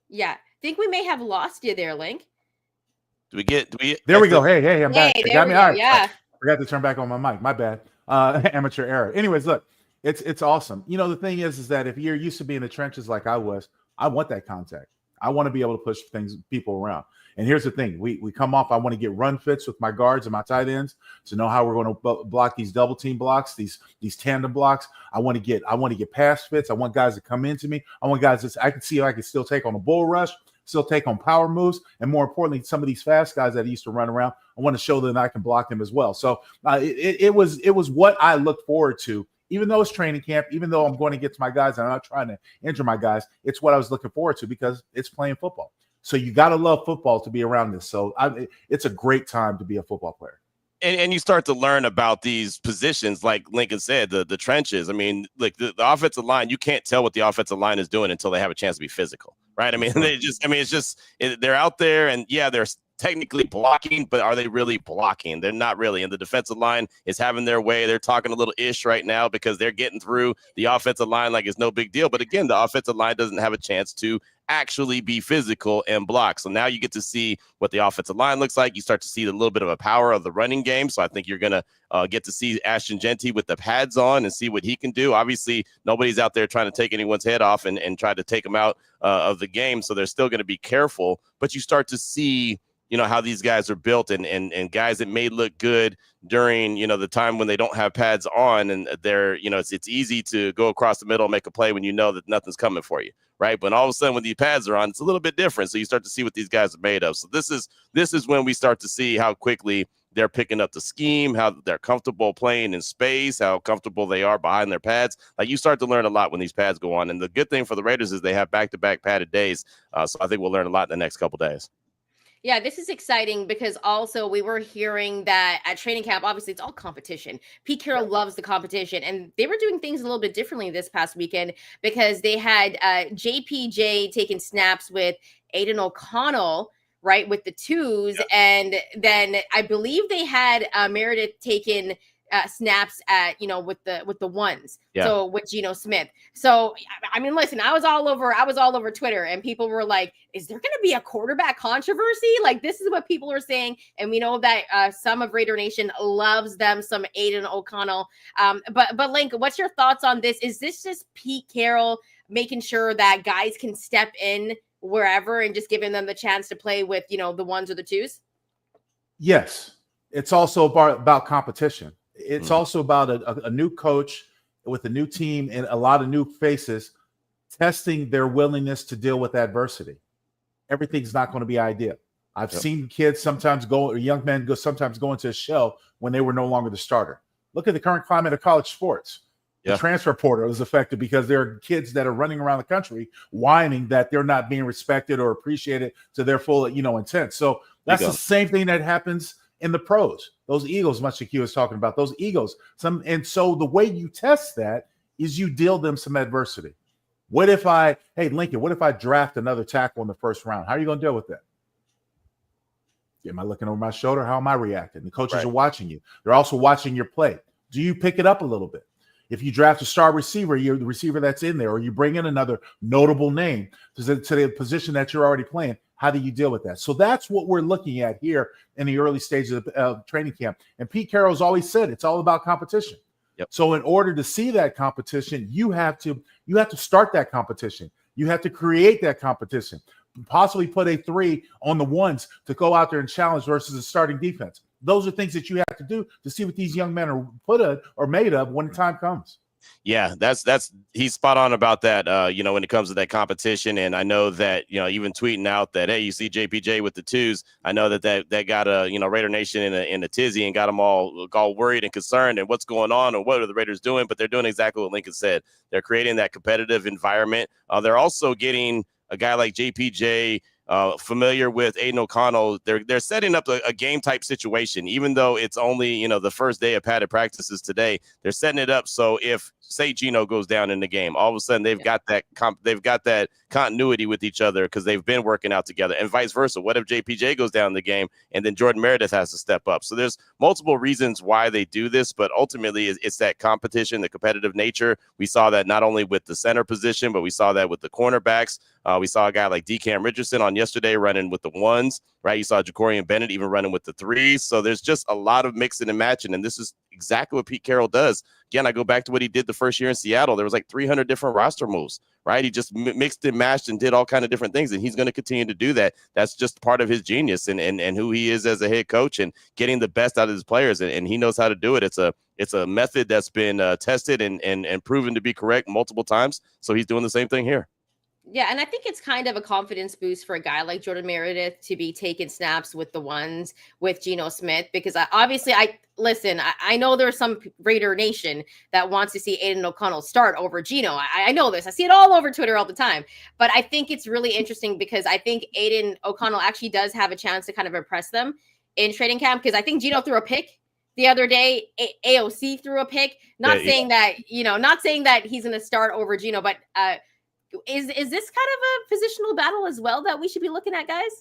Yeah, I think we may have lost you there, Link. There we go. Hey, I'm back. Hey, You got me. All right. Yeah. Forgot to turn back on my mic. My bad. Amateur error. Anyways, look, it's awesome. You know, the thing is that if you're used to being in the trenches like I was, I want that contact. I want to be able to push people around. And here's the thing: we come off. I want to get run fits with my guards and my tight ends to know how we're going to block these double team blocks, these tandem blocks. I want to get pass fits. I want guys to come into me. I want guys that I can see if I can still take on a bull rush, still take on power moves, and more importantly, some of these fast guys that I used to run around, I want to show them I can block them as well. So it was what I looked forward to. Even though it's training camp, even though I'm going to get to my guys, and I'm not trying to injure my guys, it's what I was looking forward to because it's playing football. So you got to love football to be around this. So it's a great time to be a football player. And you start to learn about these positions, like Lincoln said, the trenches. I mean, like the offensive line, you can't tell what the offensive line is doing until they have a chance to be physical, right? I mean, they're out there, and yeah, they're technically blocking, but are they really blocking? They're not really. And the defensive line is having their way. They're talking a little ish right now because they're getting through the offensive line like it's no big deal. But again, the offensive line doesn't have a chance to actually be physical and block. So now you get to see what the offensive line looks like. You start to see a little bit of a power of the running game. So I think you're going to get to see Ashton Genty with the pads on and see what he can do. Obviously, nobody's out there trying to take anyone's head off and try to take them out of the game. So they're still going to be careful. But you start to see, you know, how these guys are built and guys that may look good during, you know, the time when they don't have pads on, and they're, you know, it's easy to go across the middle and make a play when you know that nothing's coming for you, right? But all of a sudden when the pads are on, it's a little bit different. So you start to see what these guys are made of. So this is when we start to see how quickly they're picking up the scheme, how they're comfortable playing in space, how comfortable they are behind their pads. Like, you start to learn a lot when these pads go on. And the good thing for the Raiders is they have back-to-back padded days. So I think we'll learn a lot in the next couple days. Yeah, this is exciting because also we were hearing that at training camp, obviously it's all competition. Pete Carroll loves the competition, and they were doing things a little bit differently this past weekend because they had JPJ taking snaps with Aiden O'Connell, right, with the twos. Yeah. And then I believe they had Meredith taking snaps at, with the ones. Yeah. So with Geno Smith. So, I mean, listen, I was all over Twitter, and people were like, is there going to be a quarterback controversy? Like, this is what people are saying. And we know that some of Raider Nation loves them some Aiden O'Connell. But Link, what's your thoughts on this? Is this just Pete Carroll making sure that guys can step in wherever and just giving them the chance to play with, the ones or the twos? Yes. It's also about competition. It's also about a new coach with a new team and a lot of new faces testing their willingness to deal with adversity. Everything's not going to be ideal. I've seen kids sometimes young men sometimes go into a shell when they were no longer the starter. Look at the current climate of college sports. The transfer portal is affected because there are kids that are running around the country whining that they're not being respected or appreciated to their full, intent. So that's the same thing that happens in the pros. Those egos, much like you was talking about, those egos. And so the way you test that is you deal them some adversity. Hey, Lincoln, what if I draft another tackle in the first round? How are you going to deal with that? Am I looking over my shoulder? How am I reacting? The coaches are watching you. They're also watching your play. Do you pick it up a little bit? If you draft a star receiver, you're the receiver that's in there, or you bring in another notable name to the position that you're already playing, how do you deal with that? So that's what we're looking at here in the early stages of training camp. And Pete Carroll's always said it's all about competition. Yep. So in order to see that competition, you have to start that competition. You have to create that competition. Possibly put a 3 on the ones to go out there and challenge versus a starting defense. Those are things that you have to do to see what these young men are made of when the time comes. Yeah, he's spot on about that, when it comes to that competition. And I know that, even tweeting out that, hey, you see JPJ with the twos, I know that got Raider Nation in a tizzy and got them all worried and concerned and what's going on or what are the Raiders doing. But they're doing exactly what Lincoln said. They're creating that competitive environment. They're also getting a guy like JPJ familiar with Aiden O'Connell. They're setting up a game type situation, even though it's only, the first day of padded practices today. They're setting it up so if, say, Geno goes down in the game, all of a sudden they've got that continuity with each other because they've been working out together, and vice versa. What if JPJ goes down in the game and then Jordan Meredith has to step up? So there's multiple reasons why they do this, but ultimately it's that competition, the competitive nature. We saw that not only with the center position, but we saw that with the cornerbacks. We saw a guy like DeCam Richardson on yesterday running with the ones, right? You saw Jacorian Bennett even running with the threes. So there's just a lot of mixing and matching, and this is exactly what Pete Carroll does. Again, I go back to what he did the first year in Seattle. There was like 300 different roster moves, right? He just mixed and matched and did all kind of different things, and he's going to continue to do that. That's just part of his genius and who he is as a head coach and getting the best out of his players, and he knows how to do it. It's a method that's been tested and proven to be correct multiple times, so he's doing the same thing here. Yeah, and I think it's kind of a confidence boost for a guy like Jordan Meredith to be taking snaps with the ones with Geno Smith, because I know there's some Raider Nation that wants to see Aiden O'Connell start over Geno. I know this. I see it all over Twitter all the time. But I think it's really interesting because I think Aiden O'Connell actually does have a chance to kind of impress them in training camp, because I think Geno threw a pick the other day. AOC threw a pick. Not saying that he's going to start over Geno, but Is this kind of a positional battle as well that we should be looking at, guys?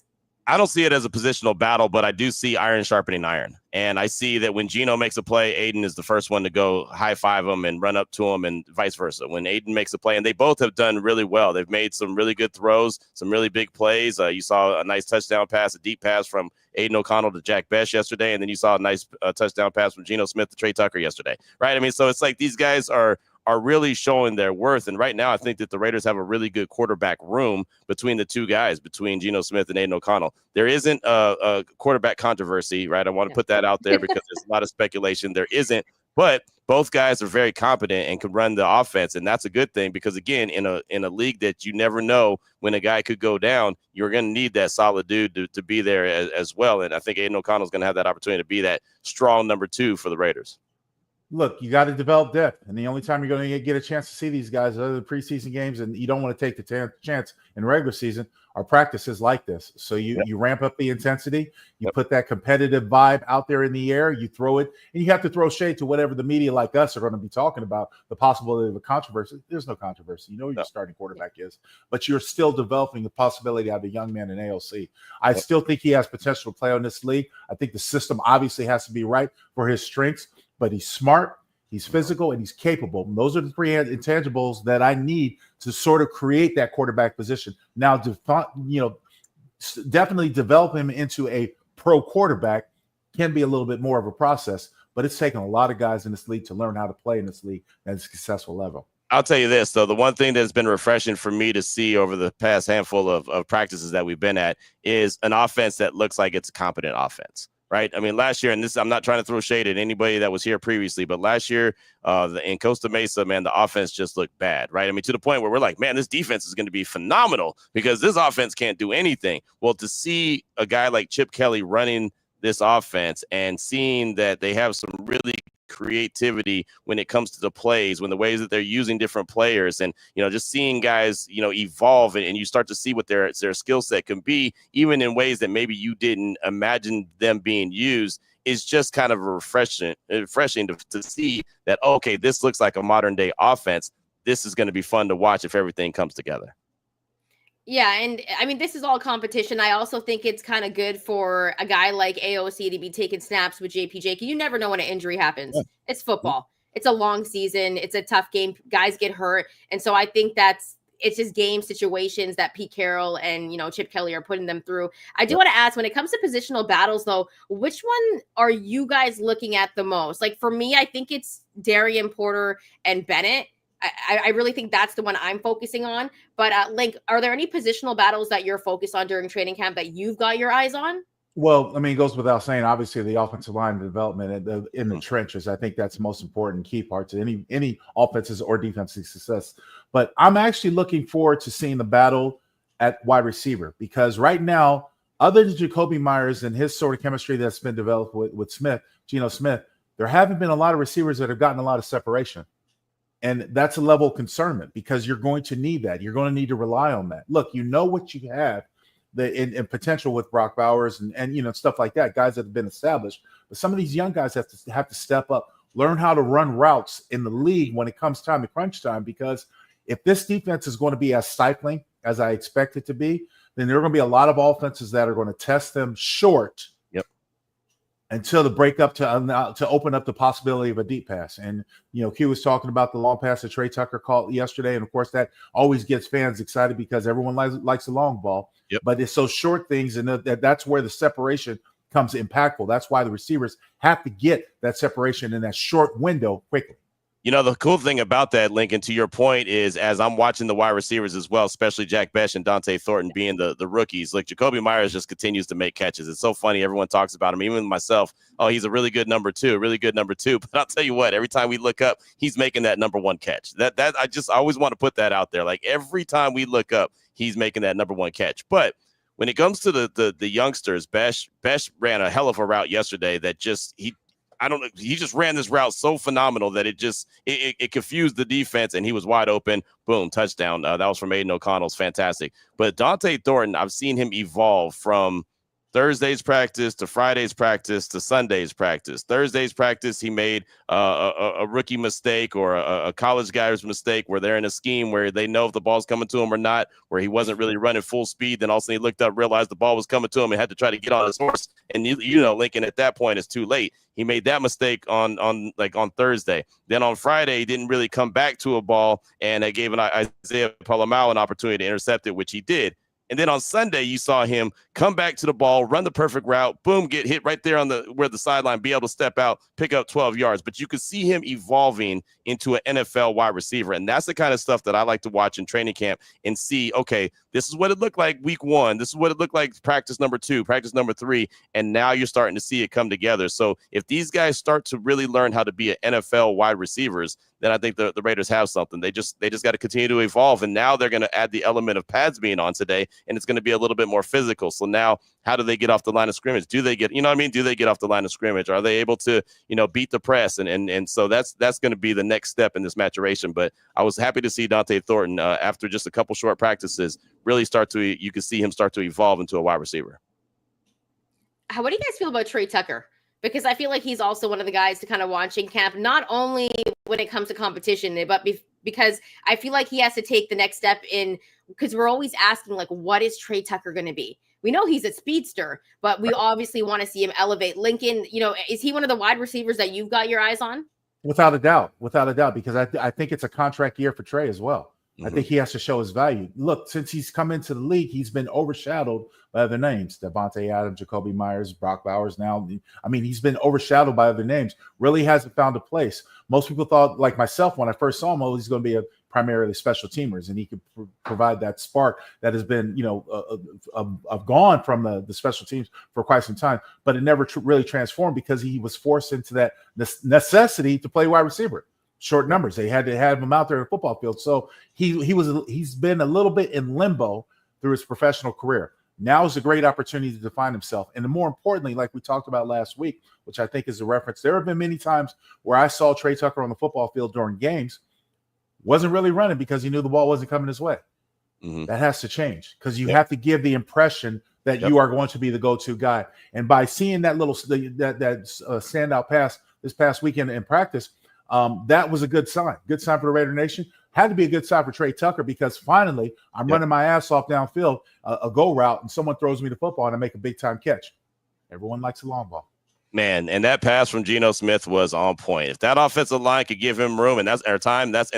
I don't see it as a positional battle, but I do see iron sharpening iron. And I see that when Geno makes a play, Aiden is the first one to go high five him and run up to him, and vice versa. When Aiden makes a play, and they both have done really well. They've made some really good throws, some really big plays. You saw a nice touchdown pass, a deep pass from Aiden O'Connell to Jack Best yesterday. And then you saw a nice touchdown pass from Geno Smith to Trey Tucker yesterday. Right. I mean, so it's like these guys are really showing their worth. And right now, I think that the Raiders have a really good quarterback room between the two guys, between Geno Smith and Aiden O'Connell. There isn't a quarterback controversy, right? I want to put that out there because there's a lot of speculation. There isn't, But both guys are very competent and can run the offense, and that's a good thing because, again, in a league that you never know when a guy could go down, you're going to need that solid dude to be there as well. And I think Aiden O'Connell is going to have that opportunity to be that strong number 2 for the Raiders. Look, you got to develop depth, and the only time you're going to get a chance to see these guys other than preseason games, and you don't want to take the chance in regular season, are practices like this. So you ramp up the intensity, you put that competitive vibe out there in the air, you throw it, and you have to throw shade to whatever the media like us are going to be talking about, the possibility of a controversy. There's no controversy. You know who your starting quarterback is, but you're still developing the possibility of a young man in AOC. I still think he has potential to play on this league. I think the system obviously has to be right for his strengths, but he's smart, he's physical, and he's capable. And those are the 3 intangibles that I need to sort of create that quarterback position. Now, definitely develop him into a pro quarterback can be a little bit more of a process, but it's taken a lot of guys in this league to learn how to play in this league at a successful level. I'll tell you this, though. The one thing that's been refreshing for me to see over the past handful of practices that we've been at is an offense that looks like it's a competent offense. Right. I mean, last year, and this, I'm not trying to throw shade at anybody that was here previously, but last year in Costa Mesa, man, the offense just looked bad. Right. I mean, to the point where we're like, man, this defense is going to be phenomenal because this offense can't do anything. Well, to see a guy like Chip Kelly running this offense and seeing that they have some really creativity when it comes to the plays, when the ways that they're using different players, and just seeing guys evolve, and you start to see what their skill set can be, even in ways that maybe you didn't imagine them being used, is just kind of refreshing to see that, okay, this looks like a modern day offense. This is going to be fun to watch if everything comes together. Yeah, and I mean, this is all competition. I also think it's kind of good for a guy like AOC to be taking snaps with JPJ. You never know when an injury happens. Yeah. It's football. It's a long season. It's a tough game. Guys get hurt. And so I think it's just game situations that Pete Carroll and, Chip Kelly are putting them through. I do want to ask, when it comes to positional battles, though, which one are you guys looking at the most? Like, for me, I think it's Darian Porter and Bennett. I really think that's the one I'm focusing on. But Link, are there any positional battles that you're focused on during training camp that you've got your eyes on? Well, I mean, it goes without saying, obviously, the offensive line development in the trenches. I think that's the most important key part to any offensive or defensive success. But I'm actually looking forward to seeing the battle at wide receiver, because right now, other than Jacoby Myers and his sort of chemistry that's been developed with Geno Smith, there haven't been a lot of receivers that have gotten a lot of separation. And that's a level of concernment, because you're going to need that. You're going to need to rely on that. Look, what you have in potential with Brock Bowers and stuff like that, guys that have been established. But some of these young guys have to step up, learn how to run routes in the league when it comes time to crunch time. Because if this defense is going to be as stifling as I expect it to be, then there are going to be a lot of offenses that are going to test them short. Until the breakup to open up the possibility of a deep pass. And, Q was talking about the long pass that Trey Tucker called yesterday. And, of course, that always gets fans excited because everyone likes the long ball. Yep. But it's those short things, and that's where the separation comes impactful. That's why the receivers have to get that separation in that short window quickly. The cool thing about that, Lincoln, to your point, is as I'm watching the wide receivers as well, especially Jack Besh and Dante Thornton being the rookies, like Jacoby Myers just continues to make catches. It's so funny. Everyone talks about him, even myself. Oh, he's a really good number two. But I'll tell you what, every time we look up, he's making that number one catch. That I always want to put that out there. Like, every time we look up, he's making that number one catch. But when it comes to the youngsters, Besh ran a hell of a route yesterday that he just ran this route so phenomenal that it confused the defense, and he was wide open. Boom, touchdown. That was from Aiden O'Connell's fantastic. But Dante Thornton, I've seen him evolve from Thursday's practice to Friday's practice to Sunday's practice. Thursday's practice, he made a rookie mistake or a college guy's mistake where they're in a scheme where they know if the ball's coming to him or not, where he wasn't really running full speed. Then all of a sudden he looked up, realized the ball was coming to him, and had to try to get on his horse. And Lincoln, at that point, it's too late. He made that mistake on Thursday. Then on Friday, he didn't really come back to a ball, and they gave Isaiah Palomau an opportunity to intercept it, which he did. And then on Sunday, you saw him come back to the ball, run the perfect route, boom, get hit right there on where the sideline, be able to step out, pick up 12 yards. But you could see him evolving into an NFL wide receiver. And that's the kind of stuff that I like to watch in training camp and see, okay, this is what it looked like week 1. This is what it looked like practice number 2, practice number 3. And now you're starting to see it come together. So if these guys start to really learn how to be an NFL wide receivers, then I think the Raiders have something. They just got to continue to evolve. And now they're going to add the element of pads being on today, and it's going to be a little bit more physical. So now how do they get off the line of scrimmage? Do they get, do they get off the line of scrimmage? Are they able to, beat the press? And so that's going to be the next step in this maturation. But I was happy to see Dante Thornton after just a couple short practices really you can see him start to evolve into a wide receiver. What do you guys feel about Trey Tucker? Because I feel like he's also one of the guys to kind of watch in camp, not only when it comes to competition, but because I feel like he has to take the next step in, because we're always asking, like, what is Trey Tucker going to be? We know he's a speedster, but we obviously want to see him elevate. Lincoln, is he one of the wide receivers that you've got your eyes on? Without a doubt, because I think it's a contract year for Trey as well. I think he has to show his value. Look, since he's come into the league, he's been overshadowed by other names. Devontae Adams, Jacoby Myers, Brock Bowers now. I mean, he's been overshadowed by other names. Really hasn't found a place. Most people thought, like myself, when I first saw him, he's going to be a primarily special teamers, and he could provide that spark that has been, gone from the special teams for quite some time. But it never really transformed because he was forced into that necessity to play wide receiver. Short numbers. They had to have him out there in the football field. So he's been a little bit in limbo through his professional career. Now is a great opportunity to define himself. And more importantly, like we talked about last week, which I think is a reference, there have been many times where I saw Trey Tucker on the football field during games, wasn't really running because he knew the ball wasn't coming his way. That has to change because you have to give the impression that you are going to be the go-to guy. And by seeing that little standout pass this past weekend in practice, that was a good sign. Good sign for the Raider Nation. Had to be a good sign for Trey Tucker because finally I'm running my ass off downfield, a go route, and someone throws me the football and I make a big-time catch. Everyone likes a long ball. Man, and that pass from Geno Smith was on point. If that offensive line could give him room, and that's our time, that's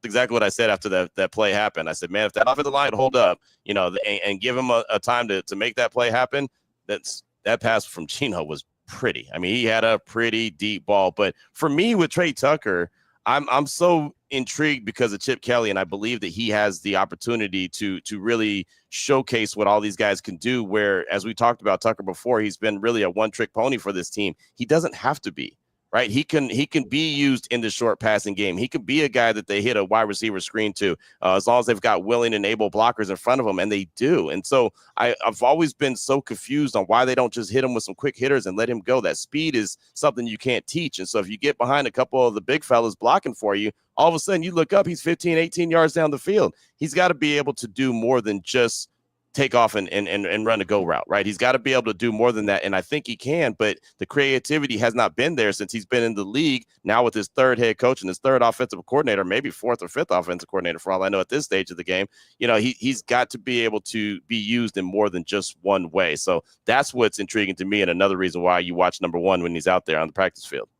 exactly what I said after that play happened. I said, man, if that offensive line would hold up, and give him a time to make that play happen, that pass from Geno was pretty. I mean, he had a pretty deep ball. But for me with Trey Tucker, I'm so intrigued because of Chip Kelly, and I believe that he has the opportunity to really showcase what all these guys can do, where, as we talked about Tucker before, he's been really a one-trick pony for this team. He doesn't have to be. Right, he can be used in the short passing game. He could be a guy that they hit a wide receiver screen to, as long as they've got willing and able blockers in front of them, and they do. And so I've always been so confused on why they don't just hit him with some quick hitters and let him go. That speed is something you can't teach. And so if you get behind a couple of the big fellas blocking for you, all of a sudden you look up, he's 15, 18 yards down the field. He's got to be able to do more than just take off and run a go route, right? He's got to be able to do more than that, and I think he can, but the creativity has not been there since he's been in the league now with his third head coach and his third offensive coordinator, maybe fourth or fifth offensive coordinator for all I know at this stage of the game. He's got to be able to be used in more than just one way. So that's what's intriguing to me, and another reason why you watch number one when he's out there on the practice field.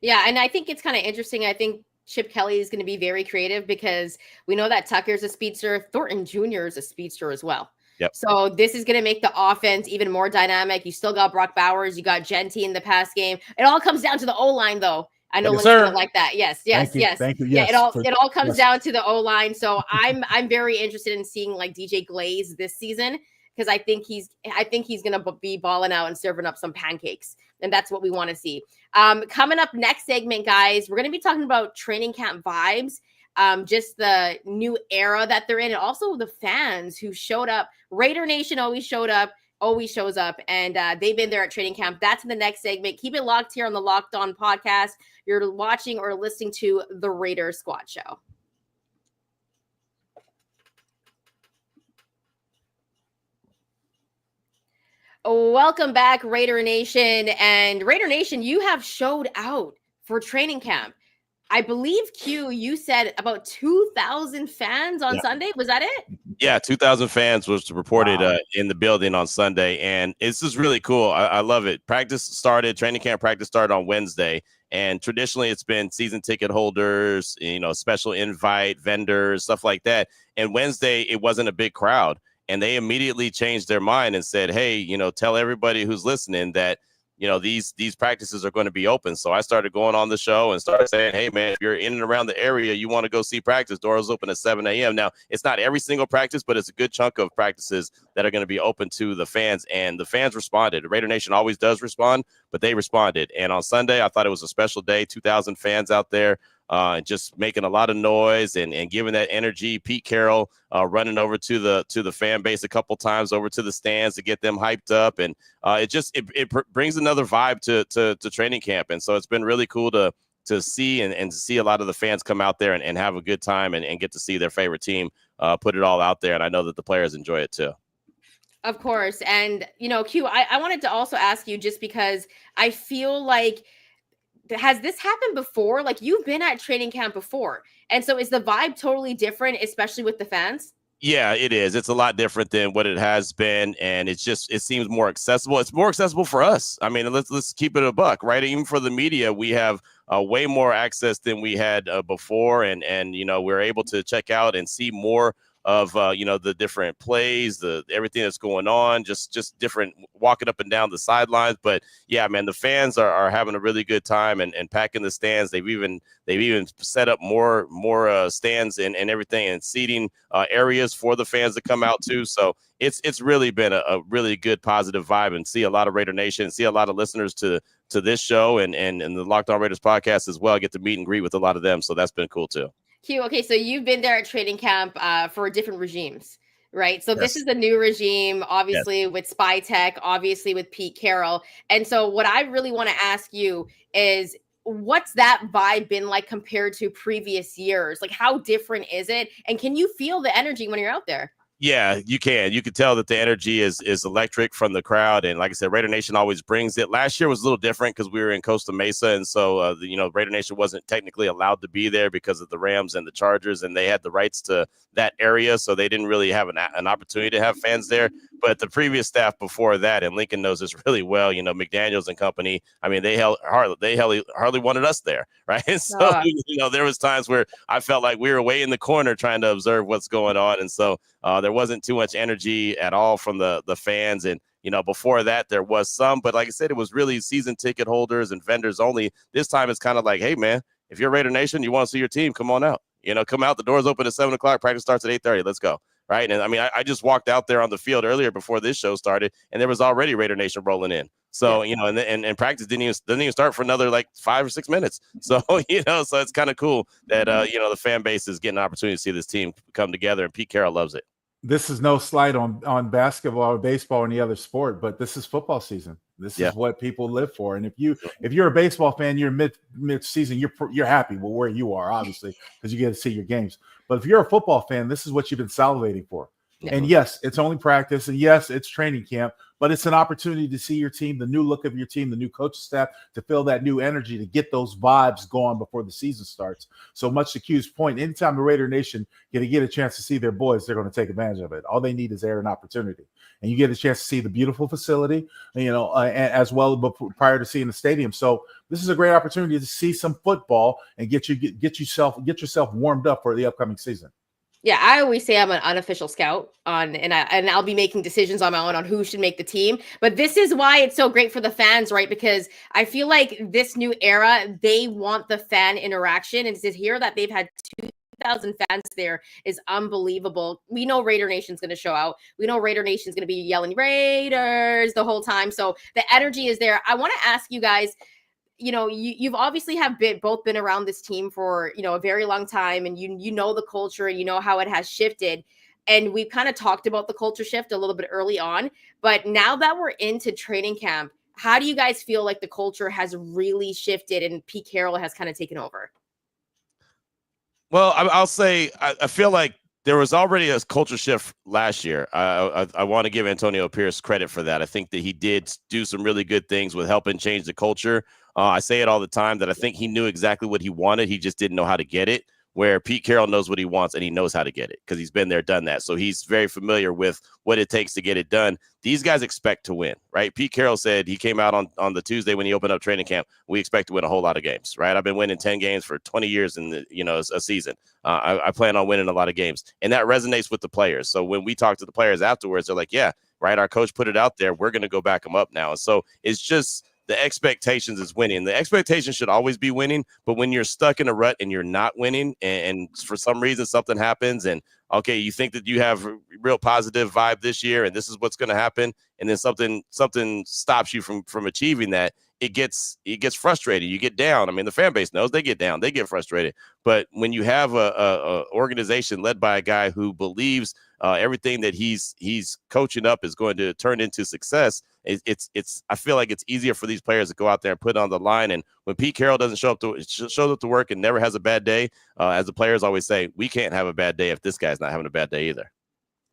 Yeah, and I think it's kind of interesting. I think Chip Kelly is going to be very creative because we know that Tucker's a speedster. Thornton Jr. is a speedster as well. Yep. So this is going to make the offense even more dynamic. You still got Brock Bowers. You got Genty in the pass game. It all comes down to the O-line, though. I know Lincoln like that. Yes. Thank you. Yes. Yeah, it all comes down to the O-line. So I'm very interested in seeing like DJ Glaze this season because I think he's going to be balling out and serving up some pancakes, and that's what we want to see. Coming up next segment, guys, we're going to be talking about training camp vibes. Just the new era that they're in, and also the fans who showed up. Raider Nation always shows up, and they've been there at training camp. That's in the next segment. Keep it locked here on the Locked On podcast. You're watching or listening to the Raider Squad Show. Welcome back, Raider Nation. And Raider Nation, you have showed out for training camp. I believe, Q, you said about 2,000 fans on Sunday. Was that it? Yeah, 2,000 fans was reported in the building on Sunday. And it's just really cool. I love it. Training camp practice started on Wednesday. And traditionally, it's been season ticket holders, special invite, vendors, stuff like that. And Wednesday, it wasn't a big crowd. and they immediately changed their mind and said, hey, tell everybody who's listening that, these practices are going to be open. So I started going on the show and started saying, hey, man, if you're in and around the area, you want to go see practice, doors open at 7 a.m. Now, it's not every single practice, but it's a good chunk of practices that are going to be open to the fans. And the fans responded. Raider Nation always does respond, but they responded. And on Sunday, I thought it was a special day, 2,000 fans out there. Just making a lot of noise and giving that energy. Pete Carroll running over to the fan base a couple times over to the stands to get them hyped up, and it brings another vibe to training camp. And so it's been really cool to see and to see a lot of the fans come out there and have a good time and get to see their favorite team put it all out there. And I know that the players enjoy it too. Of course. And Q, I wanted to also ask you, just because I feel like, has this happened before? Like, you've been at training camp before. And so is the vibe totally different, especially with the fans? Yeah, it is. It's a lot different than what it has been. And it seems more accessible. It's more accessible for us. I mean, let's keep it a buck, right? Even for the media, we have way more access than we had before. And we're able to check out and see more of the different plays, everything that's going on, just different walking up and down the sidelines. But yeah, man, the fans are having a really good time and packing the stands. They've even set up more stands and everything, and seating areas for the fans to come out to. So it's really been a really good positive vibe, and see a lot of Raider Nation, see a lot of listeners to this show and the Locked On Raiders podcast as well. I get to meet and greet with a lot of them, so that's been cool too. Q, okay, so you've been there at training camp for different regimes, right? So Yes. This is a new regime, obviously, with Spy Tech, obviously with Pete Carroll. And so what I really want to ask you is, what's that vibe been like compared to previous years? Like, how different is it? And can you feel the energy when you're out there? Yeah, you can. You can tell that the energy is electric from the crowd. And like I said, Raider Nation always brings it. Last year was a little different because we were in Costa Mesa. And so, Raider Nation wasn't technically allowed to be there because of the Rams and the Chargers, and they had the rights to that area. So they didn't really have an opportunity to have fans there. But the previous staff before that, and Lincoln knows this really well, McDaniels and company, I mean, they hardly wanted us there, right? And so, there was times where I felt like we were way in the corner trying to observe what's going on. And so there wasn't too much energy at all from the fans. And, before that, there was some. But like I said, it was really season ticket holders and vendors only. This time it's kind of like, hey, man, if you're Raider Nation, you want to see your team, come on out. Come out. The doors open at 7 o'clock. Practice starts at 8:30. Let's go. Right. And I mean, I just walked out there on the field earlier before this show started, and there was already Raider Nation rolling in. So, and practice didn't even start for another like 5 or 6 minutes. So, so it's kind of cool that, the fan base is getting an opportunity to see this team come together, and Pete Carroll loves it. This is no slight on basketball or baseball or any other sport, but this is football season. This is what people live for. And if you're a baseball fan, you're mid season, you're happy with where you are, obviously, because you get to see your games. But if you're a football fan, this is what you've been salivating for. Yeah. And yes, it's only practice, and yes, it's training camp, but it's an opportunity to see your team, the new look of your team, the new coaching staff, to feel that new energy, to get those vibes going before the season starts. So much to Q's point, anytime the Raider Nation get a chance to see their boys, they're going to take advantage of it. All they need is air and opportunity. And you get a chance to see the beautiful facility, as well prior to seeing the stadium. So this is a great opportunity to see some football and get yourself warmed up for the upcoming season. Yeah, I always say I'm an unofficial scout and I'll be making decisions on my own on who should make the team. But this is why it's so great for the fans, right? Because I feel like this new era, they want the fan interaction. And to hear that they've had 2,000 fans there is unbelievable. We know Raider Nation's going to show out. We know Raider Nation's going to be yelling Raiders the whole time. So the energy is there. I want to ask you guys, you've obviously both been around this team for, a very long time, and you know the culture and you know how it has shifted. And we've kind of talked about the culture shift a little bit early on, but now that we're into training camp, how do you guys feel like the culture has really shifted and Pete Carroll has kind of taken over? Well, I'll say I feel like there was already a culture shift last year. I want to give Antonio Pierce credit for that. I think that he did do some really good things with helping change the culture. I say it all the time that I think he knew exactly what he wanted. He just didn't know how to get it. where Pete Carroll knows what he wants and he knows how to get it because he's been there, done that. So he's very familiar with what it takes to get it done. These guys expect to win, right? Pete Carroll said he came out on the Tuesday when he opened up training camp. We expect to win a whole lot of games, right? I've been winning 10 games for 20 years in a season. I plan on winning a lot of games, and that resonates with the players. So when we talk to the players afterwards, they're like, yeah, right. Our coach put it out there. We're going to go back them up now. And so it's just, the expectations is winning. The expectation should always be winning, but when you're stuck in a rut and you're not winning, and for some reason something happens, and okay, you think that you have a real positive vibe this year, and this is what's going to happen, and then something stops you from achieving that, it gets frustrated. You get down. I mean, the fan base knows, they get down, they get frustrated. But when you have a organization led by a guy who believes everything that he's coaching up is going to turn into success, I feel like it's easier for these players to go out there and put it on the line. And when Pete Carroll doesn't show up to work and never has a bad day, as the players always say, we can't have a bad day if this guy's not having a bad day either.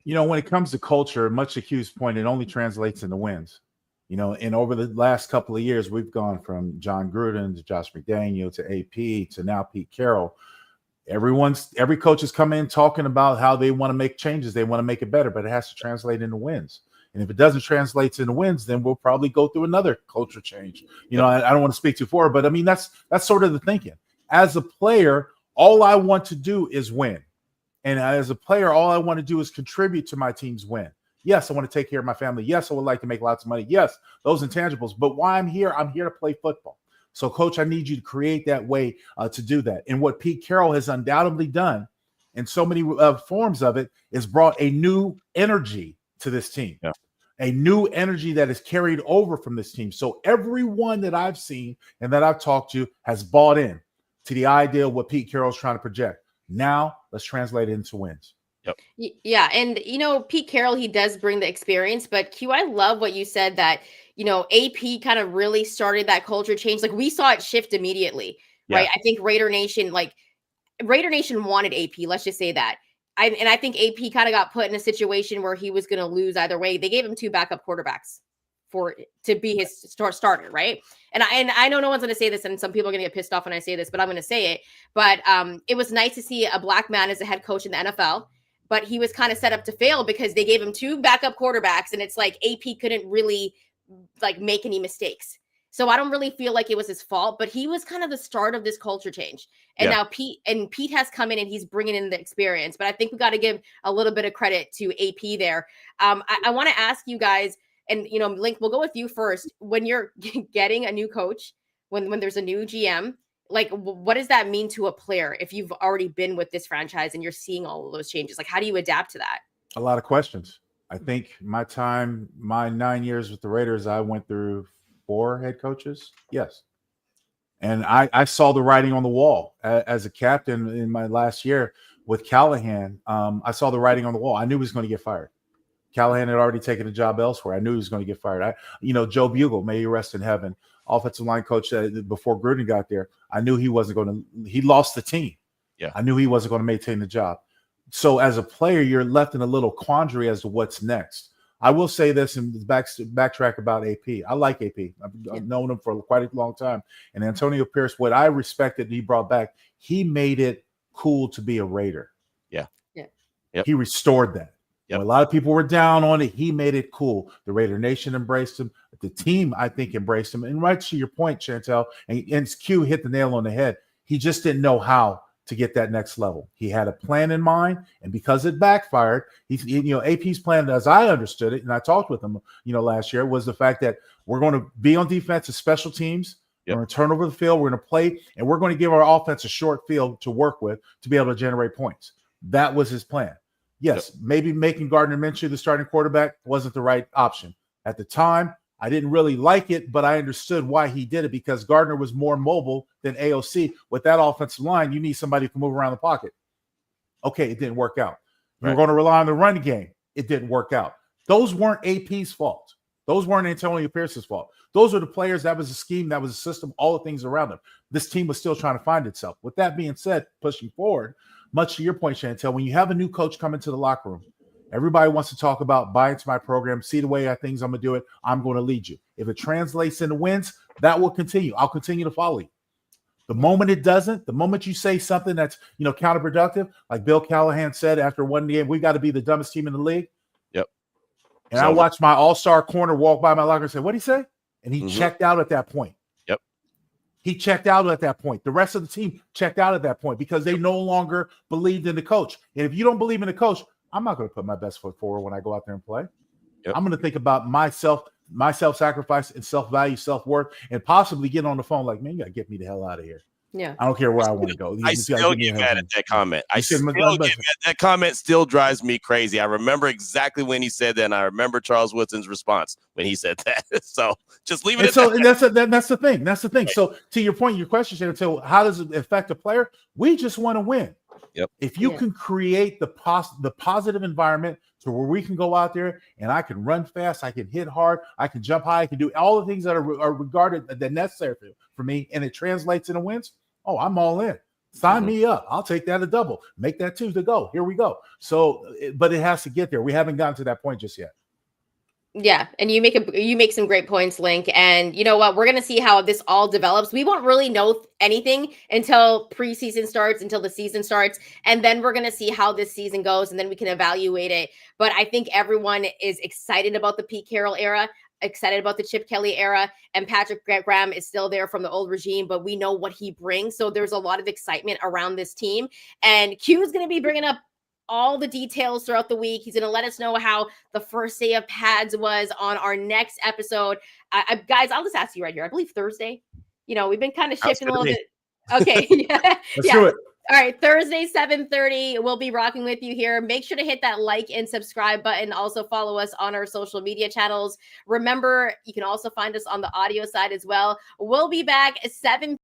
When it comes to culture, much to Q's point, it only translates into wins. And over the last couple of years, we've gone from John Gruden to Josh McDaniel to AP to now Pete Carroll. Every coach has come in talking about how they want to make changes, they want to make it better, but it has to translate into wins. And if it doesn't translate into wins, then we'll probably go through another culture change. I don't want to speak too far, but I mean, that's sort of the thinking. As a player, all I want to do is win. And as a player, all I want to do is contribute to my team's win. Yes, I want to take care of my family. Yes, I would like to make lots of money. Yes, those intangibles. But why I'm here to play football. So, Coach, I need you to create that way to do that. And what Pete Carroll has undoubtedly done in so many forms of it is brought a new energy to this team. Yeah. A new energy that is carried over from this team. So everyone that I've seen and that I've talked to has bought in to the idea of what Pete Carroll's trying to project. Now let's translate it into wins. Yep. Yeah. And, Pete Carroll, he does bring the experience, but Q, I love what you said that, AP kind of really started that culture change. Like we saw it shift immediately, right? I think Raider Nation wanted AP. Let's just say that. I think AP kind of got put in a situation where he was going to lose either way. They gave him 2 backup quarterbacks to be his starter, right? And I know no one's going to say this, and some people are going to get pissed off when I say this, but I'm going to say it. But it was nice to see a black man as a head coach in the NFL, but he was kind of set up to fail because they gave him 2 backup quarterbacks, and it's like AP couldn't really make any mistakes. So I don't really feel like it was his fault, but he was kind of the start of this culture change. And now Pete has come in and he's bringing in the experience, but I think we got to give a little bit of credit to AP there. I want to ask you guys, and Link, we'll go with you first. When you're getting a new coach, when there's a new GM, what does that mean to a player if you've already been with this franchise and you're seeing all of those changes? How do you adapt to that? A lot of questions. I think my 9 years with the Raiders, I went through 4 head coaches. Yes. And I saw the writing on the wall as a captain in my last year with Callahan. I saw the writing on the wall. I knew he was going to get fired. Callahan had already taken a job elsewhere. I knew he was going to get fired. Joe Bugle, may he rest in heaven, offensive line coach before Gruden got there. I knew he wasn't going to. He lost the team. Yeah. I knew he wasn't going to maintain the job. So as a player, you're left in a little quandary as to what's next. I will say this and backtrack about AP. I like AP. I've known him for quite a long time. And Antonio Pierce, what I respected he brought back, he made it cool to be a Raider. Yeah. He restored that. Yep. When a lot of people were down on it, he made it cool. The Raider Nation embraced him. The team, I think, embraced him. And right to your point, Chantel, and Q hit the nail on the head. He just didn't know how to get that next level. He had a plan in mind, and because it backfired, AP's plan, as I understood it, and I talked with him, last year, was the fact that we're going to be on defense as special teams. We're going to turn over the field. We're going to play, and we're going to give our offense a short field to work with to be able to generate points. That was his plan. Yes, maybe making Gardner Minshew the starting quarterback wasn't the right option. At the time, I didn't really like it, but I understood why he did it because Gardner was more mobile than AOC. With that offensive line, you need somebody who can move around the pocket. Okay, it didn't work out. Right. We're going to rely on the run game. It didn't work out. Those weren't AP's fault. Those weren't Antonio Pierce's fault. Those are the players. That was a scheme. That was a system. All the things around them. This team was still trying to find itself. With that being said, pushing forward, much to your point, Chantel, when you have a new coach come into the locker room, everybody wants to talk about buy into my program, see the way I think I'm going to do it. I'm going to lead you. If it translates into wins, that will continue. I'll continue to follow you. The moment it doesn't, the moment you say something that's, counterproductive, like Bill Callahan said after one game, we got to be the dumbest team in the league. Yep. And I watched my all-star corner walk by my locker and say, what'd he say? And he checked out at that point. Yep. He checked out at that point. The rest of the team checked out at that point because they no longer believed in the coach. And if you don't believe in the coach, I'm not going to put my best foot forward when I go out there and play. Yep. I'm going to think about myself, my self-sacrifice and self-value, self-worth, and possibly get on the phone like, man, you got to get me the hell out of here. Yeah. I don't care where I want to go. I still get mad at that comment. That comment still drives me crazy. I remember exactly when he said that, and I remember Charles Woodson's response when he said that. So just leave it at that. And that's the thing. That's the thing. Right. So to your point, your question, Shannon, so how does it affect a player? We just want to win. Yep. If you can create the positive environment to where we can go out there and I can run fast, I can hit hard, I can jump high, I can do all the things that are regarded that necessary for me, and it translates into wins. Oh, I'm all in. Sign me up. I'll take that a double. Make that 2 to go. Here we go. So, but it has to get there. We haven't gotten to that point just yet. Yeah, and you make some great points, Link. And you know what? We're gonna see how this all develops. We won't really know anything until preseason starts, until the season starts, and then we're gonna see how this season goes, and then we can evaluate it. But I think everyone is excited about the Pete Carroll era, excited about the Chip Kelly era, and Patrick Graham is still there from the old regime, but we know what he brings. So there's a lot of excitement around this team, and Q is gonna be bringing up all the details throughout the week. He's going to let us know how the first day of pads was on our next episode. Guys, I'll just ask you right here. I believe Thursday. We've been kind of shifting a little bit. Okay. Yeah. Let's do it. All right. Thursday, 7:30. We'll be rocking with you here. Make sure to hit that like and subscribe button. Also follow us on our social media channels. Remember, you can also find us on the audio side as well. We'll be back at 7